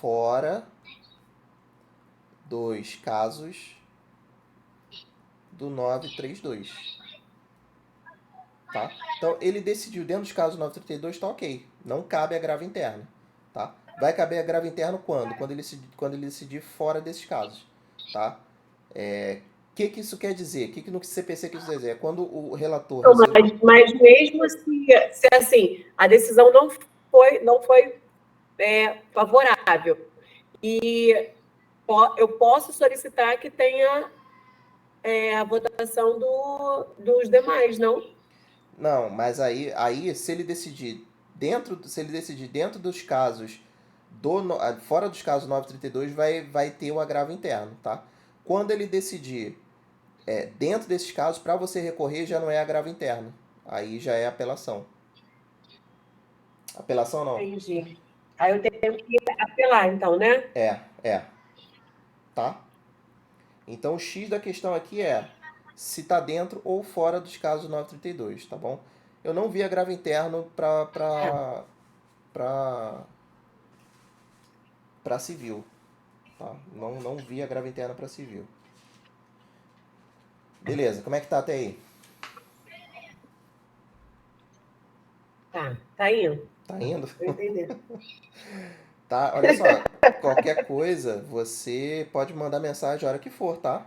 Fora dos casos do 932. tá? Então, ele decidiu dentro dos casos 932, tá ok. Não cabe agravo interno, tá? Vai caber agravo interno quando? Quando ele decidir fora desses casos, tá? O que isso quer dizer? O que no CPC quer dizer? É quando o relator Não, resolve... mas mesmo se assim, a decisão não foi favorável, e eu posso solicitar que tenha a votação dos demais, não? Não, mas aí se ele decidir dentro dos casos fora dos casos 932 vai ter o agravo interno, tá? Quando ele decidir dentro desses casos, para você recorrer já não é agravo interno, aí já é apelação. Apelação não. Entendi. Aí eu tenho que apelar, então, né? É, tá? Então o X da questão aqui é se tá dentro ou fora dos casos 932, tá bom? Eu não vi agravo interno para civil, tá? Não vi agravo interno para civil. Beleza, como é que tá até aí? Tá indo. Tá indo? Estou entendendo. Tá, olha só, qualquer coisa você pode mandar mensagem a hora que for, tá?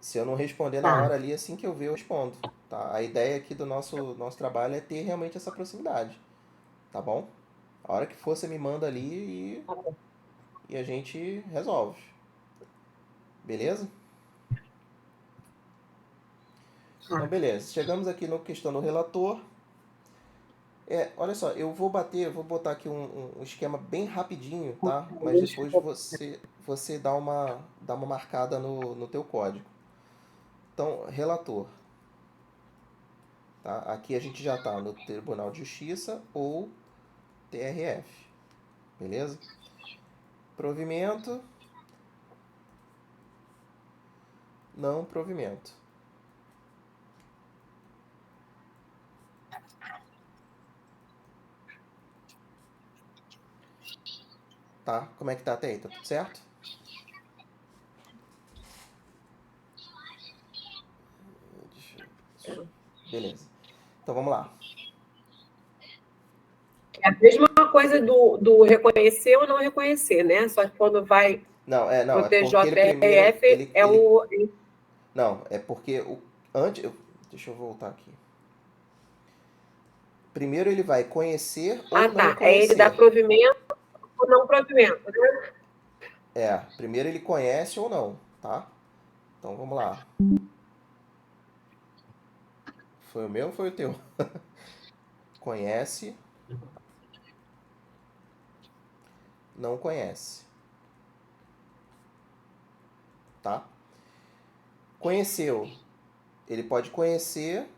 Se eu não responder na Tá. hora ali, assim que eu ver, eu respondo, tá? A ideia aqui do nosso trabalho é ter realmente essa proximidade, tá bom? A hora que for, você me manda ali Tá bom. e a gente resolve, beleza? Então, Tá. beleza. Chegamos aqui na questão do relator. Olha só, eu vou botar aqui um esquema bem rapidinho, tá? Mas Deixa depois eu- você dá uma marcada no teu código. Então, relator, tá? Aqui a gente já está no Tribunal de Justiça ou TRF, beleza? Provimento, não provimento. Tá? Como é que tá até aí? Tá tudo certo? Beleza. Então vamos lá. É a mesma coisa do reconhecer ou não reconhecer, né? Só que quando vai Não, para o é porque ele primeiro, TJRF, é o. não, é porque deixa eu voltar aqui. Primeiro ele vai conhecer ou Ah, não tá. É ele dar conhecer. provimento ou não provimento, né? Primeiro ele conhece ou não, tá? Então vamos lá. Foi o meu ou foi o teu? Conhece, não conhece, tá? Conheceu. Ele pode conhecer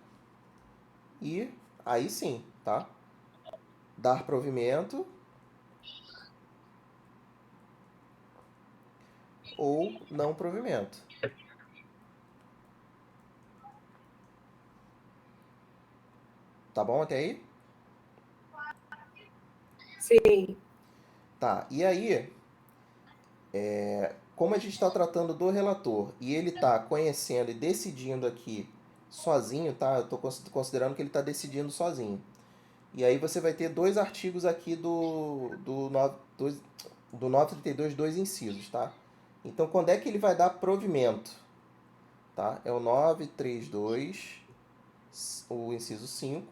e aí sim, tá? Dar provimento ou não provimento. Tá bom até aí? Sim. Tá. E aí, como a gente está tratando do relator e ele está conhecendo e decidindo aqui sozinho, tá? Eu estou considerando que ele está decidindo sozinho. E aí você vai ter dois artigos aqui do 932, dois incisos, tá? Então, quando é que ele vai dar provimento? Tá? É o 932, o inciso 5,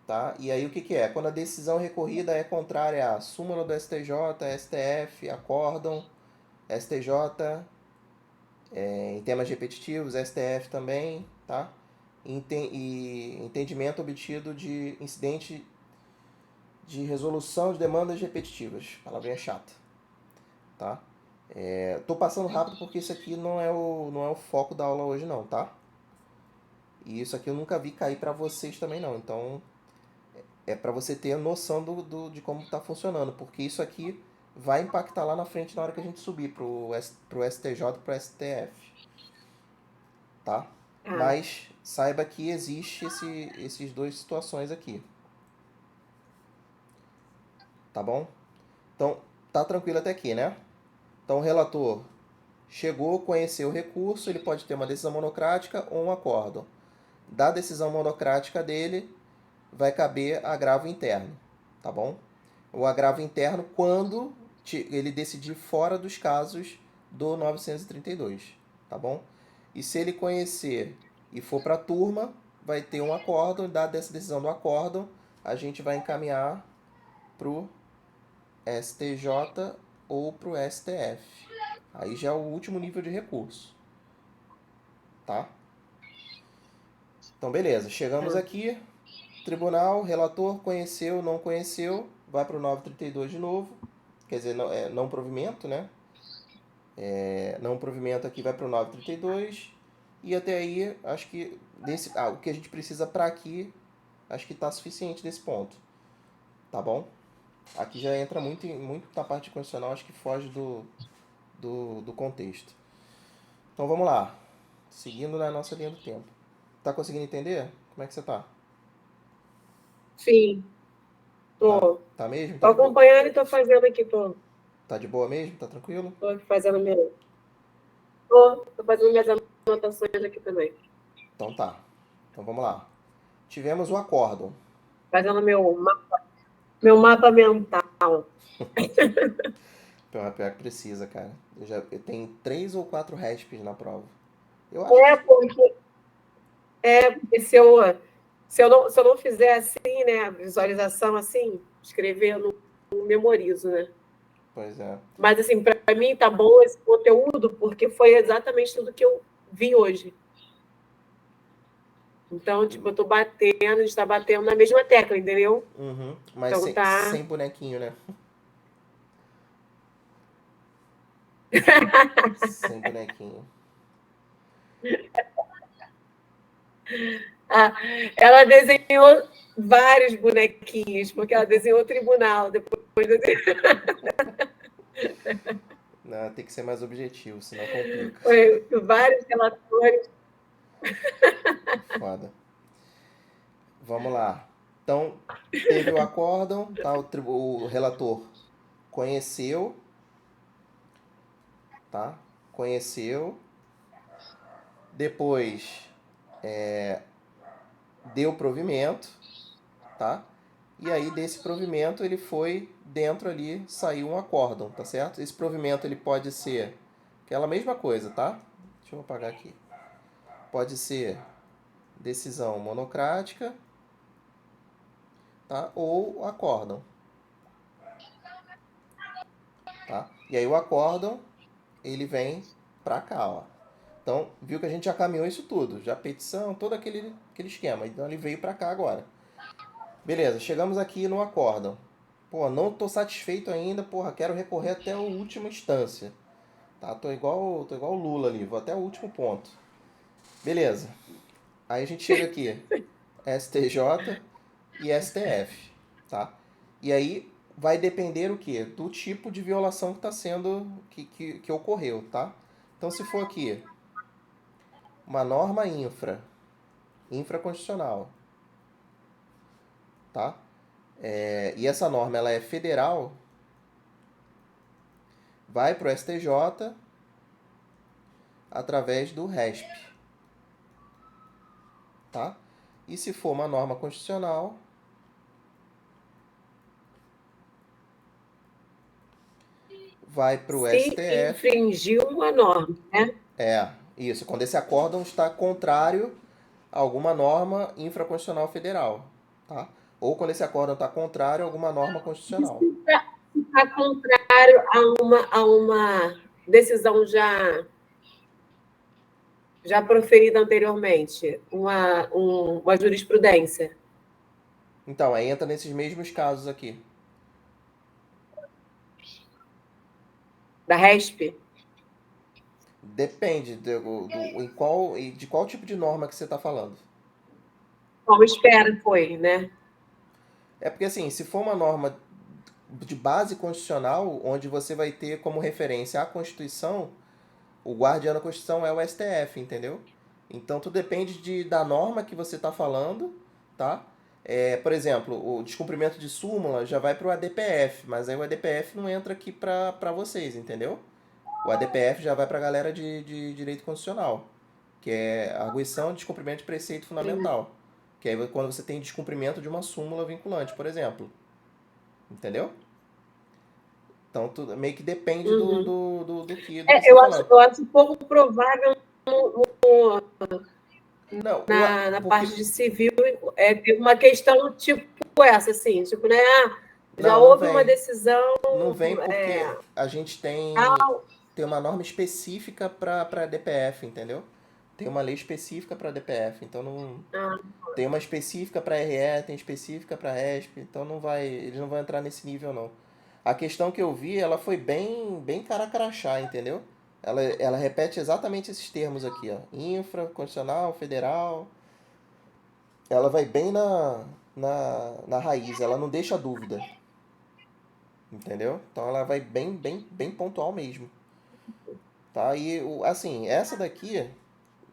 tá? E aí o que é? Quando a decisão recorrida é contrária à súmula do STJ, STF, acórdão, STJ, em temas repetitivos, STF também, tá? E entendimento obtido de incidente de resolução de demandas repetitivas. Palavrinha chata, tá? Tô passando rápido porque isso aqui não é o foco da aula hoje não, tá? E isso aqui eu nunca vi cair para vocês também não. Então é para você ter noção de como está funcionando, porque isso aqui vai impactar lá na frente na hora que a gente subir pro STJ e pro STF, tá? Ah, Mas saiba que existe esses duas situações aqui, tá bom? Então, tá tranquilo até aqui, né? Então, o relator chegou, conheceu o recurso, ele pode ter uma decisão monocrática ou um acórdão. da decisão monocrática dele vai caber agravo interno, tá bom? O agravo interno quando ele decidir fora dos casos do 932, tá bom? E se ele conhecer e for para a turma, vai ter um acórdão, e dada essa decisão do acórdão, a gente vai encaminhar para o STJ ou para o STF. Aí já é o último nível de recurso, tá? Então, beleza. Chegamos aqui. Tribunal, relator, conheceu, não conheceu, vai para o 932 de novo. Quer dizer, não provimento, né? Não provimento aqui vai para o 932. E até aí, acho que o que a gente precisa para aqui, acho que está suficiente desse ponto. Tá bom? Aqui já entra muito na parte constitucional, acho que foge do contexto. Então vamos lá. Seguindo na nossa linha do tempo. Tá conseguindo entender? Como é que você tá? Sim. Tô. Tá mesmo? Tô acompanhando e tô fazendo aqui, tô. Tá de boa mesmo? Tá tranquilo? Tô fazendo meu. Tô fazendo minhas anotações aqui também. Então tá. Então vamos lá. Tivemos o acórdão. Fazendo meu mapa mental. Pior que precisa, cara. Eu tenho 3 ou 4 RESPs na prova. Eu acho Porque se eu não fizer assim, né, a visualização assim, escrever, eu não memorizo, né? Pois é. Mas, assim, para mim tá bom esse conteúdo, porque foi exatamente tudo que eu vi hoje. Então, tipo, eu tô batendo, a gente tá batendo na mesma tecla, entendeu? Uhum. Mas Então sem bonequinho, né? Sem bonequinho. Ela desenhou vários bonequinhos, porque ela desenhou o tribunal, depois Não, tem que ser mais objetivo, senão complica. foi vários relatores. Foda. Vamos lá. Então, teve o acórdão, tá? O relator conheceu, tá? Conheceu. Depois deu provimento, tá? E aí desse provimento ele foi dentro ali, saiu um acórdão, tá certo? Esse provimento ele pode ser aquela mesma coisa, tá? Deixa eu apagar aqui. Pode ser decisão monocrática, tá? Ou acórdão, tá? E aí o acórdão ele vem pra cá, ó. Então, viu que a gente já caminhou isso tudo, já petição, todo aquele esquema. Então ele veio pra cá agora. Beleza, chegamos aqui no acórdão. Pô, não tô satisfeito ainda, porra, quero recorrer até a última instância. Tá, tô igual o Lula ali, vou até o último ponto. Beleza. Aí a gente chega aqui, STJ e STF, tá? E aí vai depender o quê? Do tipo de violação que está sendo, que ocorreu, tá? Então se for aqui uma norma infraconstitucional, tá? E essa norma ela é federal, vai para o STJ através do RESP, tá? E se for uma norma constitucional, vai para o STF. Infringiu uma norma, né? Isso. Quando esse acórdão está contrário a alguma norma infraconstitucional federal, tá? Ou quando esse acórdão está contrário a alguma norma constitucional. Está contrário a uma decisão já proferida anteriormente, uma jurisprudência. Então, aí entra nesses mesmos casos aqui. Da RESP? Depende de qual tipo de norma que você está falando. Como espera foi, né? É porque assim, se for uma norma de base constitucional, onde você vai ter como referência a Constituição, o guardião da Constituição é o STF, entendeu? Então tudo depende da norma que você está falando, tá? Por exemplo, o descumprimento de súmula já vai para o ADPF, mas aí o ADPF não entra aqui para vocês, entendeu? O ADPF já vai para a galera de direito constitucional, que é arguição, descumprimento de preceito fundamental. Que é quando você tem descumprimento de uma súmula vinculante, por exemplo. Entendeu? Então, tudo, meio que depende do que você está falando. Eu acho pouco provável Não, na porque... parte de civil ter uma questão tipo essa, assim, tipo, né? Já Não houve uma vem. decisão. Não vem porque a gente tem uma norma específica para DPF, entendeu? Tem uma lei específica para DPF, então não... Tem uma específica para RE, tem específica para RESP, então não vai, eles não vão entrar nesse nível não. A questão que eu vi, ela foi bem cara-crachá, entendeu? Ela repete exatamente esses termos aqui, ó. Infra, constitucional, federal. Ela vai bem na raiz, ela não deixa dúvida. Entendeu? Então ela vai bem pontual mesmo. Tá? E assim, essa daqui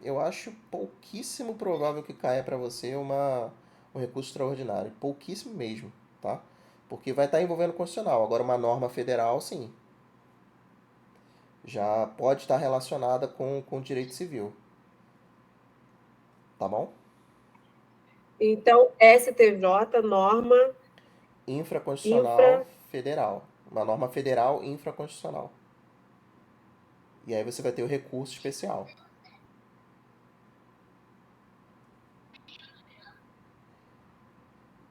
eu acho pouquíssimo provável que caia para você um recurso extraordinário. Pouquíssimo mesmo, tá? Porque vai estar envolvendo o constitucional. Agora, uma norma federal, sim. Já pode estar relacionada com o direito civil. Tá bom? Então, STJ, norma Infraconstitucional federal. Uma norma federal infraconstitucional. E aí você vai ter o recurso especial.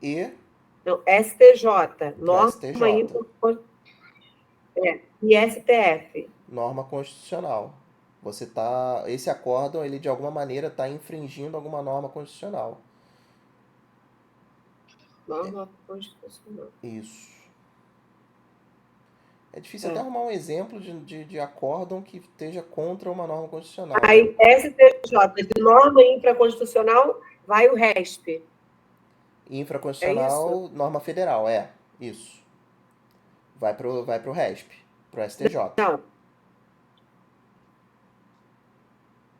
E Não, STJ, pro norma STJ. e STF. Norma constitucional. Você tá, esse acórdão, ele de alguma maneira está infringindo alguma norma constitucional. Norma constitucional. Isso. É difícil até arrumar um exemplo de acórdão que esteja contra uma norma constitucional. Aí, STJ, de norma infraconstitucional, vai o RESP. É isso? Infraconstitucional, norma federal, isso. Vai pro RESP, pro STJ. Não.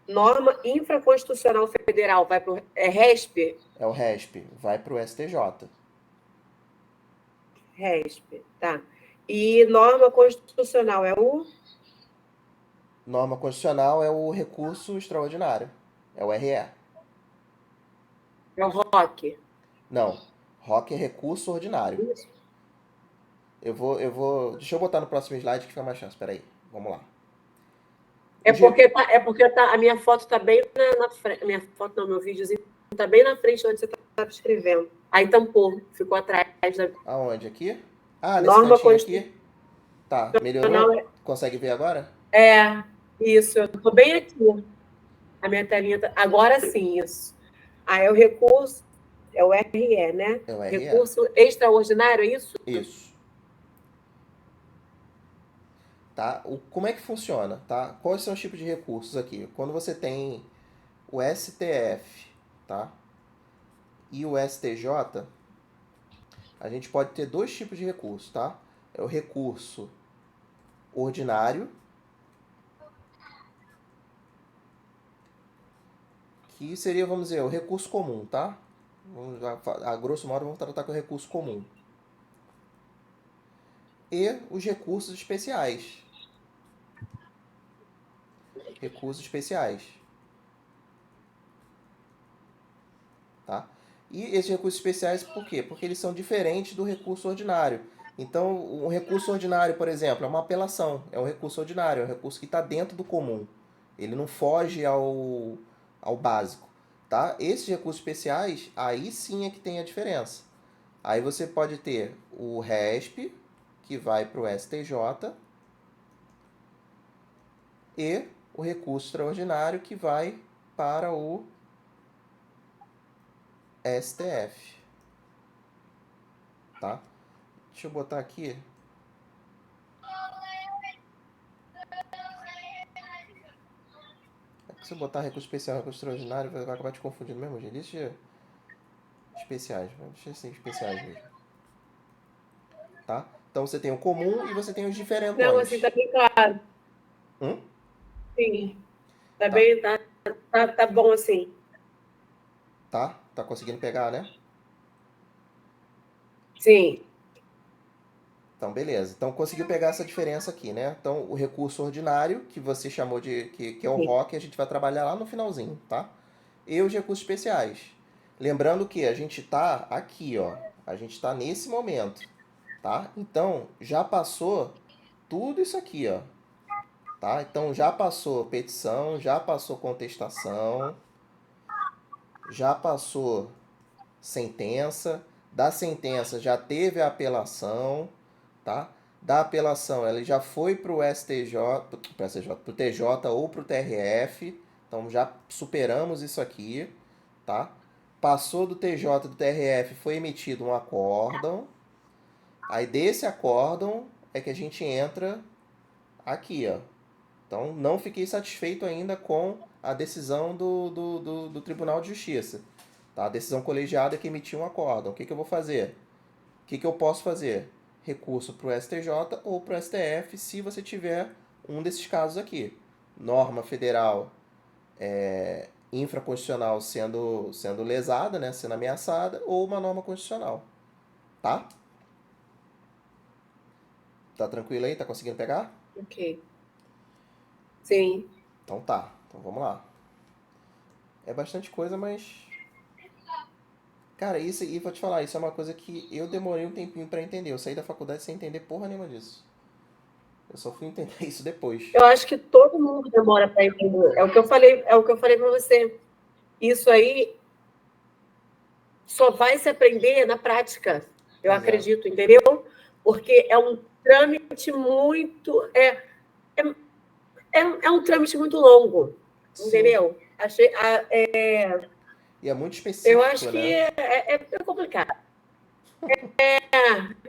Norma infraconstitucional federal vai para o RESP? É o RESP, vai pro STJ. RESP, tá. E norma constitucional é o? Norma constitucional é o recurso extraordinário, é o RE. É o ROC. Não, ROC é recurso ordinário. Isso. Deixa eu botar no próximo slide que fica mais chance. Peraí, vamos lá. É porque a minha foto está bem na frente. Minha foto não, meu videozinho está bem na frente onde você estava escrevendo. Aí tampou, ficou atrás da. Aonde? Aqui? Ah, nesse Norma cantinho aqui? Tá, melhorou? constitucional. Consegue ver agora? Isso, eu estou bem aqui. A minha telinha tá. Agora sim, isso. Aí é o recurso, é o RE, né? É o RE. Recurso extraordinário, é isso? Isso. Tá? Como é que funciona? Tá? Quais são os tipos de recursos aqui? Quando você tem o STF, tá? E o STJ, a gente pode ter dois tipos de recurso, tá? É o recurso ordinário, que seria, vamos dizer, o recurso comum, tá? A grosso modo, vamos tratar com o recurso comum. E os recursos especiais. Recursos especiais. Tá? E esses recursos especiais, por quê? Porque eles são diferentes do recurso ordinário. Então, um recurso ordinário, por exemplo, é uma apelação. É um recurso ordinário, é um recurso que está dentro do comum. Ele não foge ao básico. Tá? Esses recursos especiais, aí sim é que tem a diferença. Aí você pode ter o RESP, que vai para o STJ, e o recurso extraordinário, que vai para o STF. Tá? Deixa eu botar aqui. Se eu botar recurso especial e recurso extraordinário, vai acabar te confundindo mesmo, gente. Deixa especiais. Deixa assim, especiais mesmo. Tá? Então você tem o comum e você tem os diferentões. Não, assim, tá bem claro. Sim. Tá bem, tá bom assim. Tá? Tá conseguindo pegar, né? Sim. Então, beleza. Então, conseguiu pegar essa diferença aqui, né? Então, o recurso ordinário, que você chamou que é o ROC, a gente vai trabalhar lá no finalzinho, tá? E os recursos especiais. Lembrando que a gente tá aqui, ó. A gente tá nesse momento, tá? Então, já passou tudo isso aqui, ó. Tá? Então, já passou petição, já passou contestação, já passou sentença. Da sentença já teve a apelação, tá? Da apelação, ela já foi para o STJ, para o TJ ou para o TRF. Então já superamos isso aqui, tá? Passou do TJ e do TRF, foi emitido um acórdão. Aí desse acórdão é que a gente entra aqui, ó. Então não fiquei satisfeito ainda com a decisão do Tribunal de Justiça. Tá? A decisão colegiada que emitiu um acórdão. O que eu vou fazer? O que eu posso fazer? Recurso para o STJ ou para o STF, se você tiver um desses casos aqui. Norma federal infraconstitucional sendo lesada, né, sendo ameaçada, ou uma norma constitucional. Tá? Tá tranquilo aí? Tá conseguindo pegar? Ok. Sim. Então tá. Então vamos lá. É bastante coisa, mas... Cara, isso, e vou te falar, isso é uma coisa que eu demorei um tempinho pra entender. Eu saí da faculdade sem entender porra nenhuma disso. Eu só fui entender isso depois. Eu acho que todo mundo demora para entender. É o que eu falei para você. Isso aí só vai se aprender na prática, eu acredito, entendeu? Porque é um trâmite muito... É um trâmite muito longo, Sim. Entendeu? E é muito específico, eu acho né? que é complicado.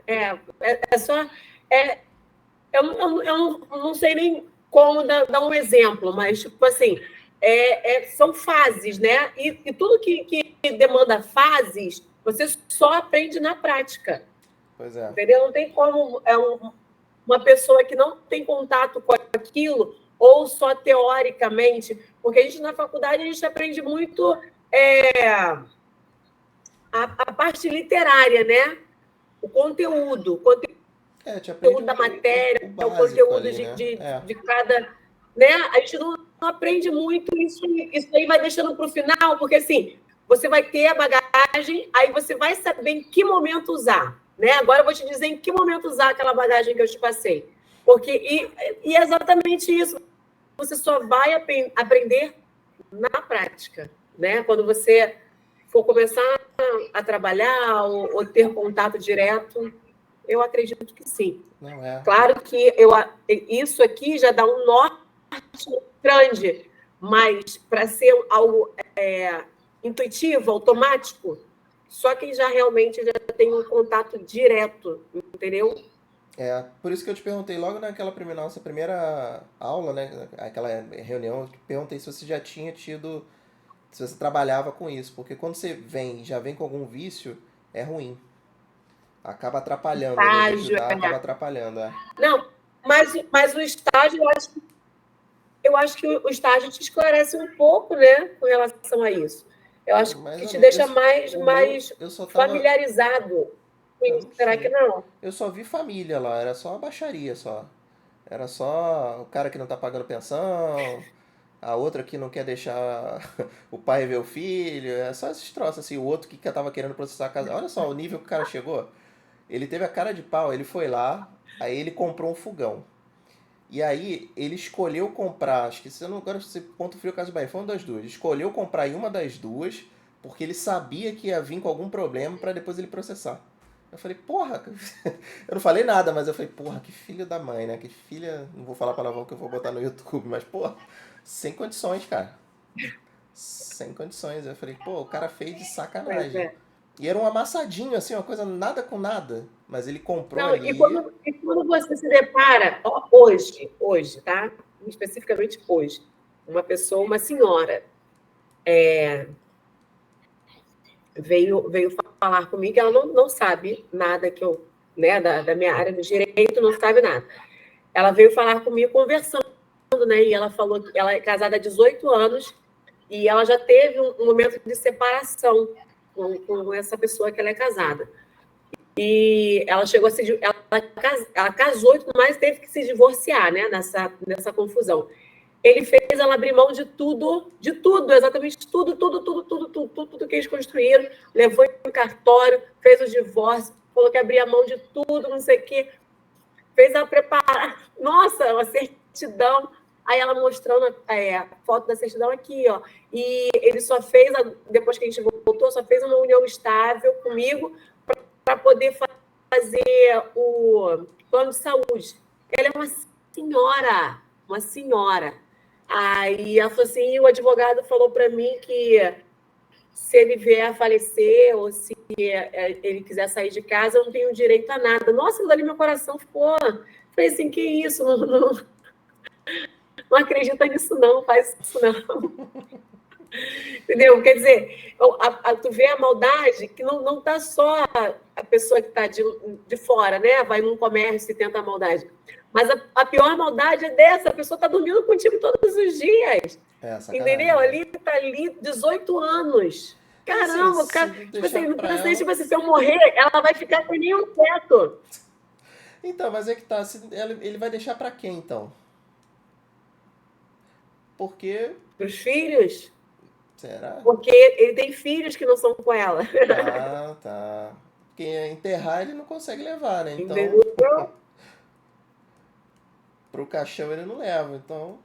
É só... eu não sei nem como dar um exemplo, mas, tipo assim, são fases, né? E tudo que demanda fases, você só aprende na prática. Pois é. Entendeu? Não tem como uma pessoa que não tem contato com aquilo, ou só teoricamente, porque a gente na faculdade a gente aprende muito a parte literária, né? O conteúdo da matéria, o conteúdo ali, né? de cada... Né? A gente não aprende muito isso aí vai deixando para o final, porque assim, você vai ter a bagagem, aí você vai saber em que momento usar. Né? Agora eu vou te dizer em que momento usar aquela bagagem que eu te passei. Porque, e é exatamente isso. Você só vai aprender na prática. Né? Quando você for começar a trabalhar ou ter contato direto, eu acredito que sim. Não é. Claro que isso aqui já dá um norte grande, mas para ser algo intuitivo, automático, só quem já realmente já tem um contato direto, entendeu? Por isso que eu te perguntei logo nossa primeira aula, né? Aquela reunião, eu te perguntei se você já tinha tido, se você trabalhava com isso, porque quando você já vem com algum vício, é ruim. Acaba atrapalhando, estágio, acaba atrapalhando, Não, mas o estágio, eu acho que o estágio te esclarece um pouco, né, com relação a isso. Eu acho que te deixa mais familiarizado com isso. Será que não? Eu só vi família lá, era só a baixaria, só. Era só o cara que não tá pagando pensão, a outra que não quer deixar o pai ver o filho, é só esses troços, assim, o outro que tava querendo processar a casa. Olha só o nível que o cara chegou. Ele teve a cara de pau, ele foi lá, aí ele comprou um fogão. E aí ele escolheu comprar, acho que agora você ponto frio caso Bahia, foi uma das duas. Escolheu comprar em uma das duas, porque ele sabia que ia vir com algum problema para depois ele processar. Eu falei, porra, eu não falei nada, mas eu falei, porra, que filho da mãe, né? Que filha, não vou falar palavrão que eu vou botar no YouTube, mas, porra, sem condições, cara. Sem condições. Eu falei, pô, o cara fez de sacanagem. E era um amassadinho, assim, uma coisa nada com nada. Mas ele comprou ali... E quando você se depara, hoje, tá? Especificamente hoje, uma senhora, veio falar comigo que ela não sabe nada que eu, né, da minha área do direito, não sabe nada. Ela veio falar comigo conversando, né? E ela falou que ela é casada há 18 anos e ela já teve um momento de separação com essa pessoa que ela é casada. E ela chegou a se... Ela casou e tudo mais, teve que se divorciar, né? Nessa confusão. Ele fez ela abrir mão de tudo, exatamente tudo que eles construíram, levou em cartório, fez o divórcio, falou que abria mão de tudo, não sei o quê, fez ela preparar, nossa, uma certidão, aí ela mostrando a foto da certidão aqui, ó, e ele só fez, depois que a gente voltou, só fez uma união estável comigo para poder fazer o plano de saúde. Ela é uma senhora. Aí ela falou assim, o advogado falou para mim que se ele vier a falecer ou se ele quiser sair de casa, eu não tenho direito a nada. Nossa, ali meu coração ficou... Falei assim, que isso? Não acredita nisso não, faz isso não. Entendeu? Quer dizer, tu vê a maldade que não está só a pessoa que está de fora, né? Vai num comércio e tenta a maldade. Mas a pior maldade é dessa, a pessoa está dormindo contigo todos os dias. Entendeu? Ali está ali 18 anos. Caramba, assim, cara, tipo assim, tipo assim, se eu morrer, ela vai ficar com nenhum teto. Então, mas é que tá, ele vai deixar para quem, então? Porque... Para os filhos? Será? Porque ele tem filhos que não são com ela. Ah, tá. Quem enterrar, ele não consegue levar, né? Então... Entendeu? Pro caixão ele não leva, então...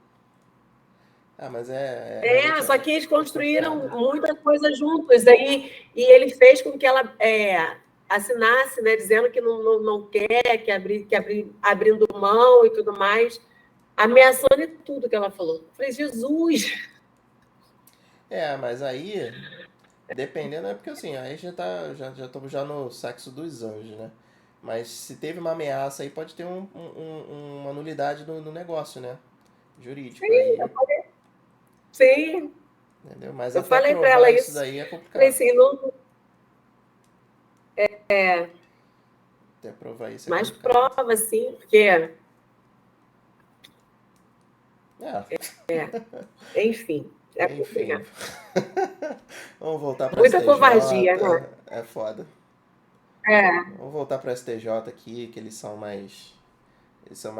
Ah, mas só que eles construíram muita coisa juntos. Aí, e ele fez com que ela assinasse, né, dizendo que não quer, que abrindo mão e tudo mais, ameaçando e tudo que ela falou. Eu falei, Jesus! Mas aí, dependendo, é porque assim, aí já estamos já no sexo dos anjos, né? Mas se teve uma ameaça aí, pode ter uma nulidade no negócio, né? Jurídico. Sim, aí... eu falei. Sim. Entendeu? Mas eu falei para ela isso daí é complicado. Falei assim, não... Até provar isso mais prova, sim, porque... Enfim. Enfim. Vamos voltar para muita STJ. Covardia, né? É foda. Vamos voltar para STJ aqui, que eles são mais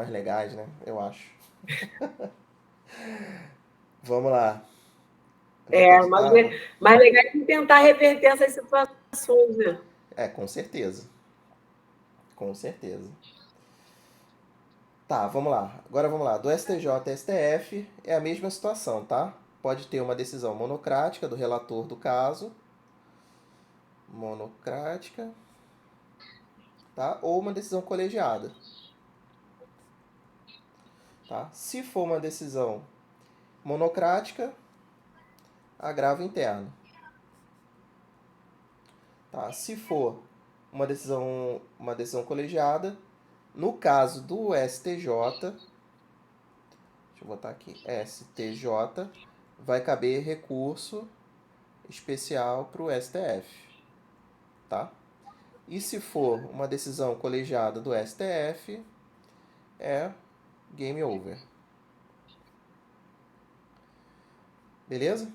legais, né? Eu acho. Vamos lá. Mas legal é tentar reverter essas situações, né? Com certeza. Com certeza. Tá, vamos lá. Agora vamos lá. Do STJ e STF é a mesma situação, tá? Pode ter uma decisão monocrática do relator do caso. Monocrática. Tá? Ou uma decisão colegiada. Tá? Se for uma decisão monocrática, agravo interno. Tá? Se for uma decisão colegiada, no caso do STJ, deixa eu botar aqui, STJ, vai caber recurso especial para o STF. Tá? E se for uma decisão colegiada do STF, é game over. Beleza?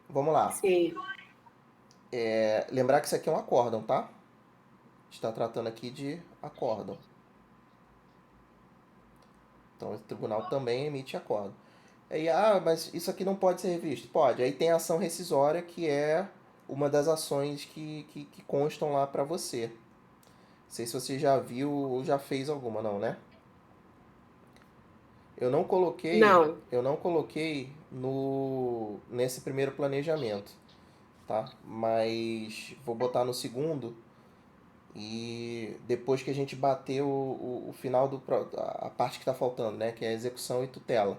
Vamos lá. Sim. Lembrar que isso aqui é um acórdão, tá? A gente está tratando aqui de acórdão. Então, o tribunal também emite acórdão. Aí, mas isso aqui não pode ser revisto? Pode. Aí tem a ação rescisória, que é uma das ações que constam lá para você. Não sei se você já viu ou já fez alguma, não, né? Eu não coloquei nesse primeiro planejamento, tá? Mas vou botar no segundo, e depois que a gente bater o final a parte que está faltando, né? Que é a execução e tutela.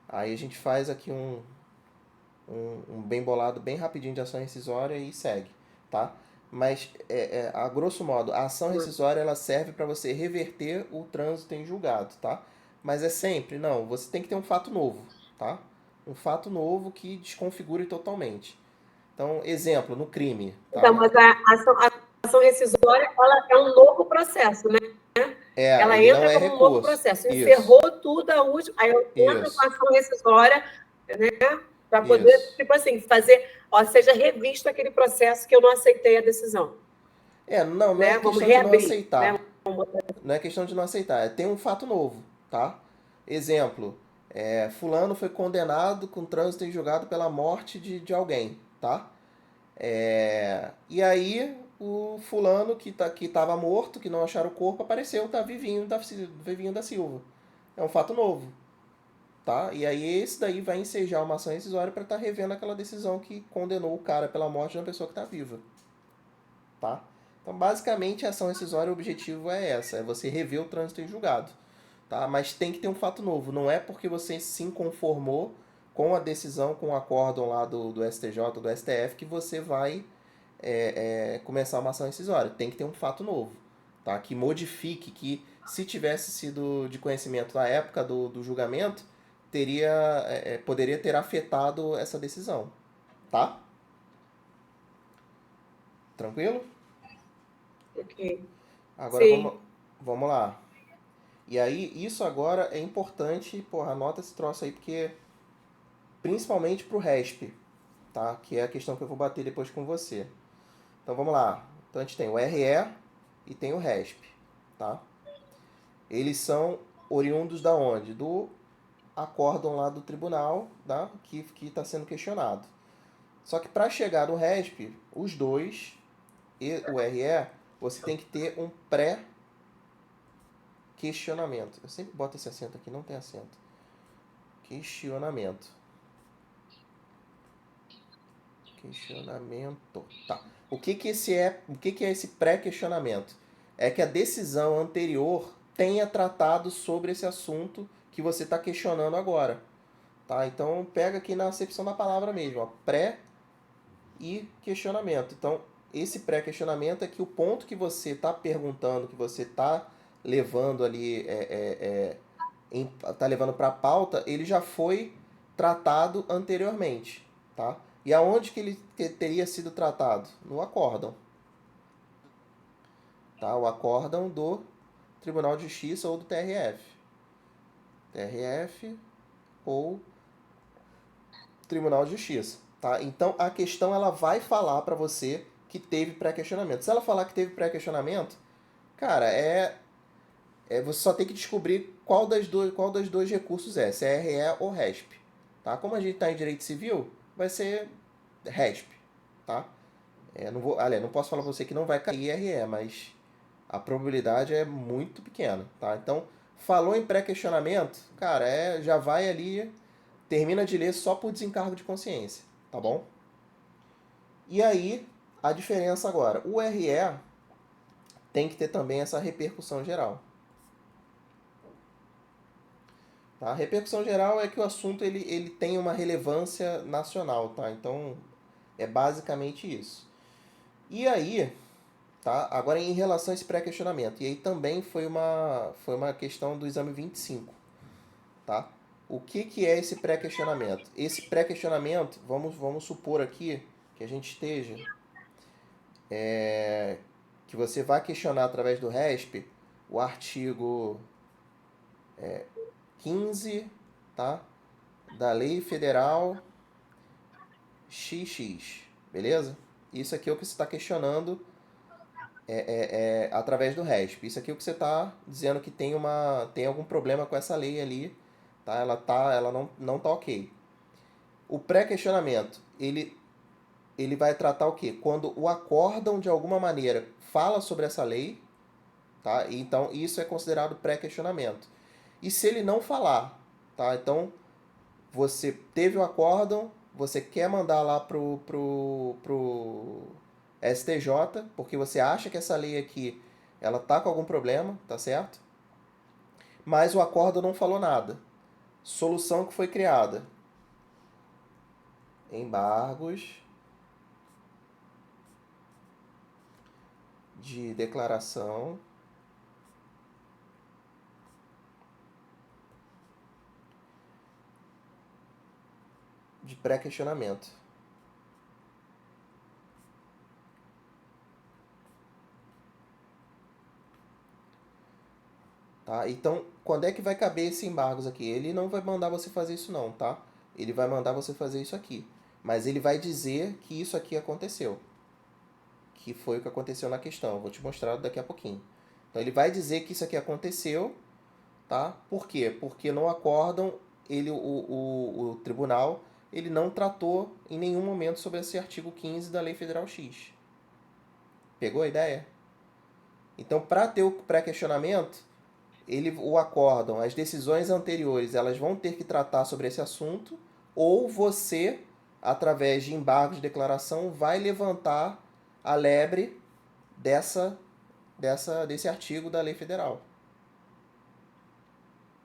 Aí a gente faz aqui um bem bolado, bem rapidinho de ação rescisória e segue, tá? Mas, a grosso modo, a ação rescisória ela serve para você reverter o trânsito em julgado, tá? Mas é sempre, não, você tem que ter um fato novo, tá? Um fato novo que desconfigure totalmente. Então, exemplo, no crime. Tá? Então, mas a ação rescisória, ela é um novo processo, né? Ela entra como um novo processo. Isso. Encerrou tudo, a última. Aí eu entro com a ação rescisória, né? Para poder, tipo assim, fazer, seja revisto aquele processo que eu não aceitei a decisão. Não é né? Vamos questão de não reabrir, aceitar. né? Não é questão de não aceitar. Tem um fato novo, tá? Exemplo, fulano foi condenado com trânsito em julgado pela morte de alguém, tá? E aí o fulano que estava morto, que não acharam o corpo, apareceu, tá vivinho da Silva. É um fato novo, tá? E aí esse daí vai ensejar uma ação rescisória para estar revendo aquela decisão que condenou o cara pela morte de uma pessoa que está viva, tá? Então, basicamente, a ação rescisória, o objetivo é essa, é você rever o trânsito em julgado, tá? Mas tem que ter um fato novo, não é porque você se inconformou com a decisão, com o acórdão lá do STJ, do STF, que você vai começar uma ação rescisória. Tem que ter um fato novo, tá? Que modifique, que se tivesse sido de conhecimento na época do julgamento, poderia ter afetado essa decisão, tá? Tranquilo? Ok. Agora Sim. vamos lá. E aí, isso agora é importante, porra, anota esse troço aí, porque principalmente pro RESP, tá? Que é a questão que eu vou bater depois com você. Então vamos lá. Então a gente tem o RE e tem o RESP, tá? Eles são oriundos da onde? Do acórdão lá do tribunal, tá? Que está sendo questionado. Só que para chegar no RESP, os dois e o RE, você tem que ter um pré-questionamento. Eu sempre boto esse acento aqui, não tem acento. Questionamento. Questionamento. Tá. O que que é esse pré-questionamento? É que a decisão anterior tenha tratado sobre esse assunto que você está questionando agora. Tá? Então pega aqui na acepção da palavra mesmo, ó, pré e questionamento. Então, esse pré-questionamento é que o ponto que você está perguntando, que você está levando ali, tá levando para a pauta, ele já foi tratado anteriormente, tá? E aonde que ele teria sido tratado? No acórdão, tá? O acórdão do Tribunal de Justiça ou do TRF. TRF ou Tribunal de Justiça, tá? Então a questão ela vai falar para você que teve pré-questionamento. Se ela falar que teve pré-questionamento, cara, você só tem que descobrir qual dos dois recursos é, se é RE ou RESP, tá? Como a gente está em direito civil, vai ser RESP, tá? Não posso falar para você que não vai cair RE, mas a probabilidade é muito pequena, tá? Então, falou em pré-questionamento, cara, já vai ali, termina de ler só por desencargo de consciência, tá bom? E aí, a diferença agora, o RE tem que ter também essa repercussão geral. Tá? A repercussão geral é que o assunto ele tem uma relevância nacional, tá? Então, é basicamente isso. E aí, tá? Agora em relação a esse pré-questionamento, e aí também foi uma questão do exame 25, tá? O que é esse pré-questionamento? Esse pré-questionamento, vamos supor aqui que a gente esteja, que você vai questionar através do RESP o artigo 15, tá? Da Lei Federal XX, beleza? Isso aqui é o que você está questionando através do RESP. Isso aqui é o que você está dizendo que tem algum problema com essa lei ali, tá? Ela não tá ok. O pré-questionamento, ele vai tratar o quê? Quando o acórdão de alguma maneira fala sobre essa lei, tá? Então isso é considerado pré-questionamento. E se ele não falar, tá? Então você teve o acórdão, você quer mandar lá pro STJ, porque você acha que essa lei aqui ela tá com algum problema, tá certo? Mas o acórdão não falou nada. Solução que foi criada: embargos de declaração de pré-questionamento. Tá? Então, quando é que vai caber esse embargos aqui? Ele não vai mandar você fazer isso não, tá? Ele vai mandar você fazer isso aqui. Mas ele vai dizer que isso aqui aconteceu. que foi o que aconteceu na questão. Eu vou te mostrar daqui a pouquinho. Então ele vai dizer que isso aqui aconteceu, tá? Por quê? Porque no acórdão o tribunal ele não tratou em nenhum momento sobre esse artigo 15 da Lei Federal X. Pegou a ideia? Então, para ter o pré-questionamento, o acórdão, as decisões anteriores, elas vão ter que tratar sobre esse assunto, ou você, através de embargos de declaração, vai levantar a lebre desse artigo da lei federal.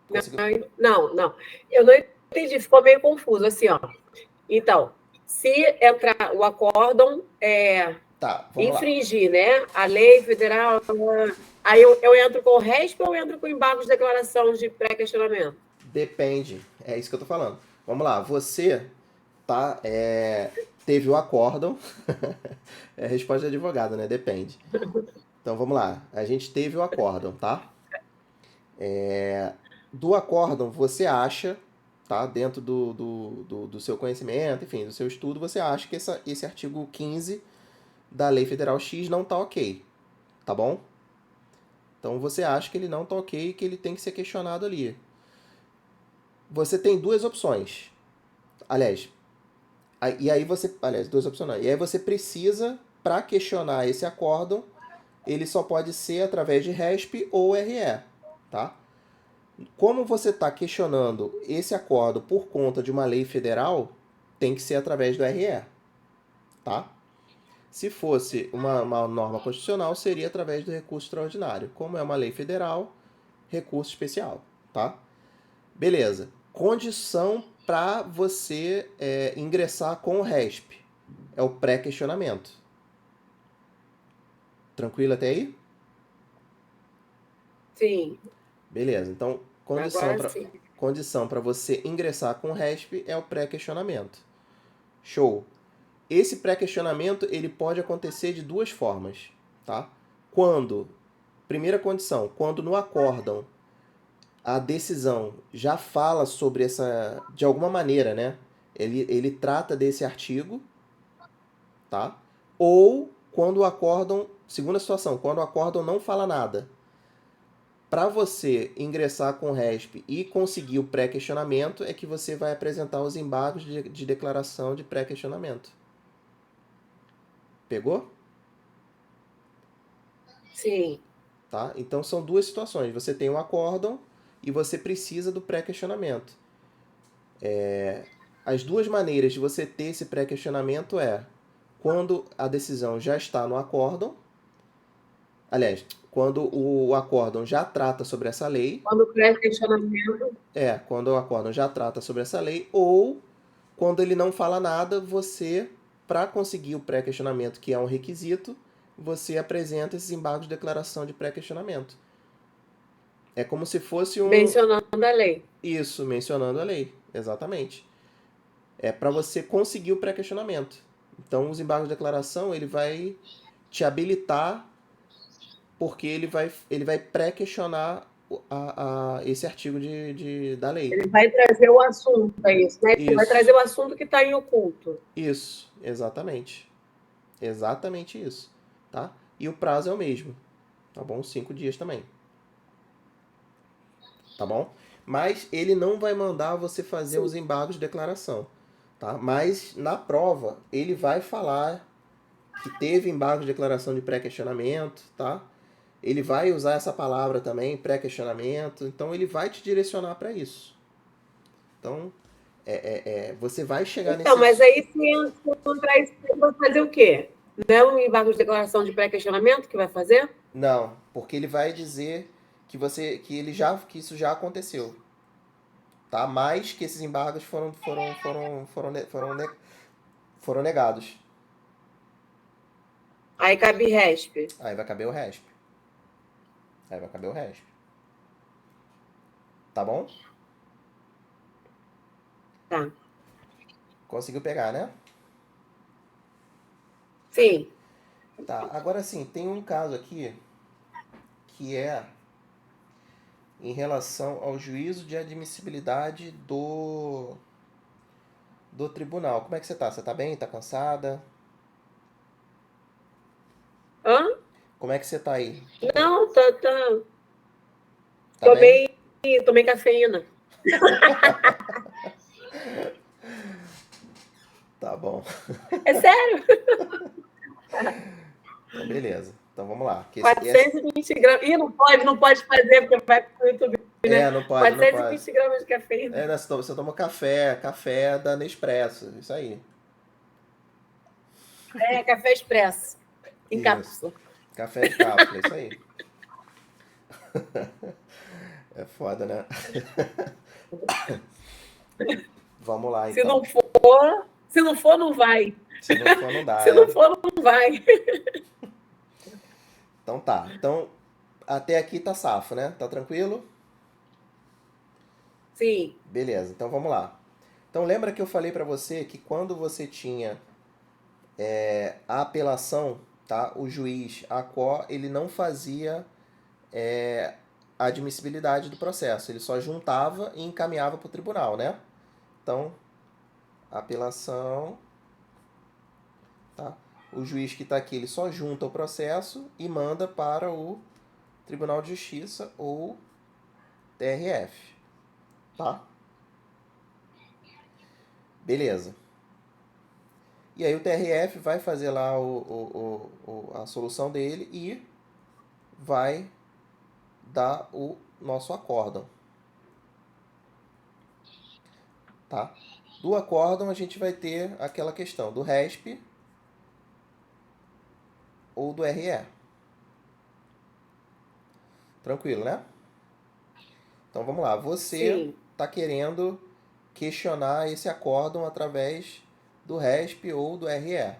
Conseguiu? Não. Eu não entendi, ficou meio confuso, assim, ó. Então, se entrar o acórdão, Tá, vamos lá. infringir, né, a lei federal, aí eu entro com o RESP ou eu entro com embargos de declaração de pré-questionamento? Depende, é isso que eu tô falando. Vamos lá, você tá, teve o acórdão, é resposta de advogado, né? Depende. Então vamos lá, a gente teve o acórdão, tá? Do acórdão, você acha, tá? Dentro do seu conhecimento, enfim, do seu estudo, você acha que esse artigo 15 da Lei Federal X não tá ok, tá bom? Então você acha que ele não tá ok e que ele tem que ser questionado ali. Você tem duas opções. Aliás, e aí você. Aliás, duas opções não. E aí você precisa, para questionar esse acórdão, ele só pode ser através de RESP ou RE, tá? Como você está questionando esse acordo por conta de uma lei federal, tem que ser através do RE, tá? Se fosse uma norma constitucional, seria através do recurso extraordinário. Como é uma lei federal, recurso especial, tá? Beleza. Condição para você ingressar com o RESP é o pré-questionamento. Tranquilo até aí? Sim. Beleza. Então, Agora sim. condição para você ingressar com o RESP é o pré-questionamento. Show. Esse pré-questionamento ele pode acontecer de duas formas, tá? Primeira condição, quando no acórdão a decisão já fala sobre essa, de alguma maneira, né? Ele trata desse artigo, tá? Ou quando o acórdão, segunda situação, quando o acórdão não fala nada. Para você ingressar com o RESP e conseguir o pré-questionamento é que você vai apresentar os embargos de declaração de pré-questionamento. Pegou? Sim. Tá? Então são duas situações. Você tem um acórdão e você precisa do pré-questionamento. As duas maneiras de você ter esse pré-questionamento é quando a decisão já está no acórdão, aliás, quando o acórdão já trata sobre essa lei, Quando o pré-questionamento. quando o acórdão já trata sobre essa lei, ou quando ele não fala nada, você, para conseguir o pré-questionamento, que é um requisito, você apresenta esses embargos de declaração de pré-questionamento. É como se fosse Mencionando a lei. Isso, mencionando a lei, exatamente. É para você conseguir o pré-questionamento. Então, os embargos de declaração, ele vai te habilitar, porque ele vai pré-questionar esse artigo da lei. Ele vai trazer o assunto, é isso, né? Ele vai trazer o assunto que está em oculto. Isso, exatamente. Exatamente isso, tá? E o prazo é o mesmo, tá bom? 5 dias também. Tá bom? Mas ele não vai mandar você fazer Sim. os embargos de declaração, tá? Mas na prova ele vai falar que teve embargo de declaração de pré-questionamento, tá? Ele vai usar essa palavra também, pré-questionamento, então ele vai te direcionar para isso. Então, você vai chegar Então, nesse... mas aí se encontrar isso, você vai fazer o quê? Não é um embargo de declaração de pré-questionamento que vai fazer? Não, porque ele vai dizer que isso já aconteceu, tá? Mas que esses embargos foram negados. Aí cabe RESP. Aí vai caber o RESP. Tá bom? Tá. Conseguiu pegar, né? Sim. Tá, agora sim, tem um caso aqui que é em relação ao juízo de admissibilidade do tribunal. Como é que você tá? Você tá bem? Tá cansada? Como é que você tá aí? Não, Tá bem? tomei cafeína. Tá bom. É sério? Então, beleza. Então, vamos lá. 420 gramas. Ih, não pode fazer, porque vai pro YouTube, né? Não pode, não pode. 420 gramas de cafeína. Né, você toma café da Nespresso, isso aí. É, café expresso, em Isso. cápsula. Café de cápsula, isso aí. É foda, né? Vamos lá, Se então. não for, não vai. Se não for, não dá, Se não é. for, não vai. Então tá. Então, até aqui tá safo, né? Tá tranquilo? Sim, Beleza, então vamos lá. Então lembra que eu falei pra você que quando você tinha a apelação, tá? O juiz, a qual ele não fazia a admissibilidade do processo, ele só juntava e encaminhava para o tribunal, né? Então, apelação, tá? O juiz que está aqui, ele só junta o processo e manda para o Tribunal de Justiça ou TRF, tá? Beleza. E aí o TRF vai fazer lá a solução dele e vai dar o nosso acórdão, tá? Do acórdão a gente vai ter aquela questão do RESP ou do RE. Tranquilo, né? Então vamos lá. Você sim. está querendo questionar esse acórdão através do RESP ou do RE.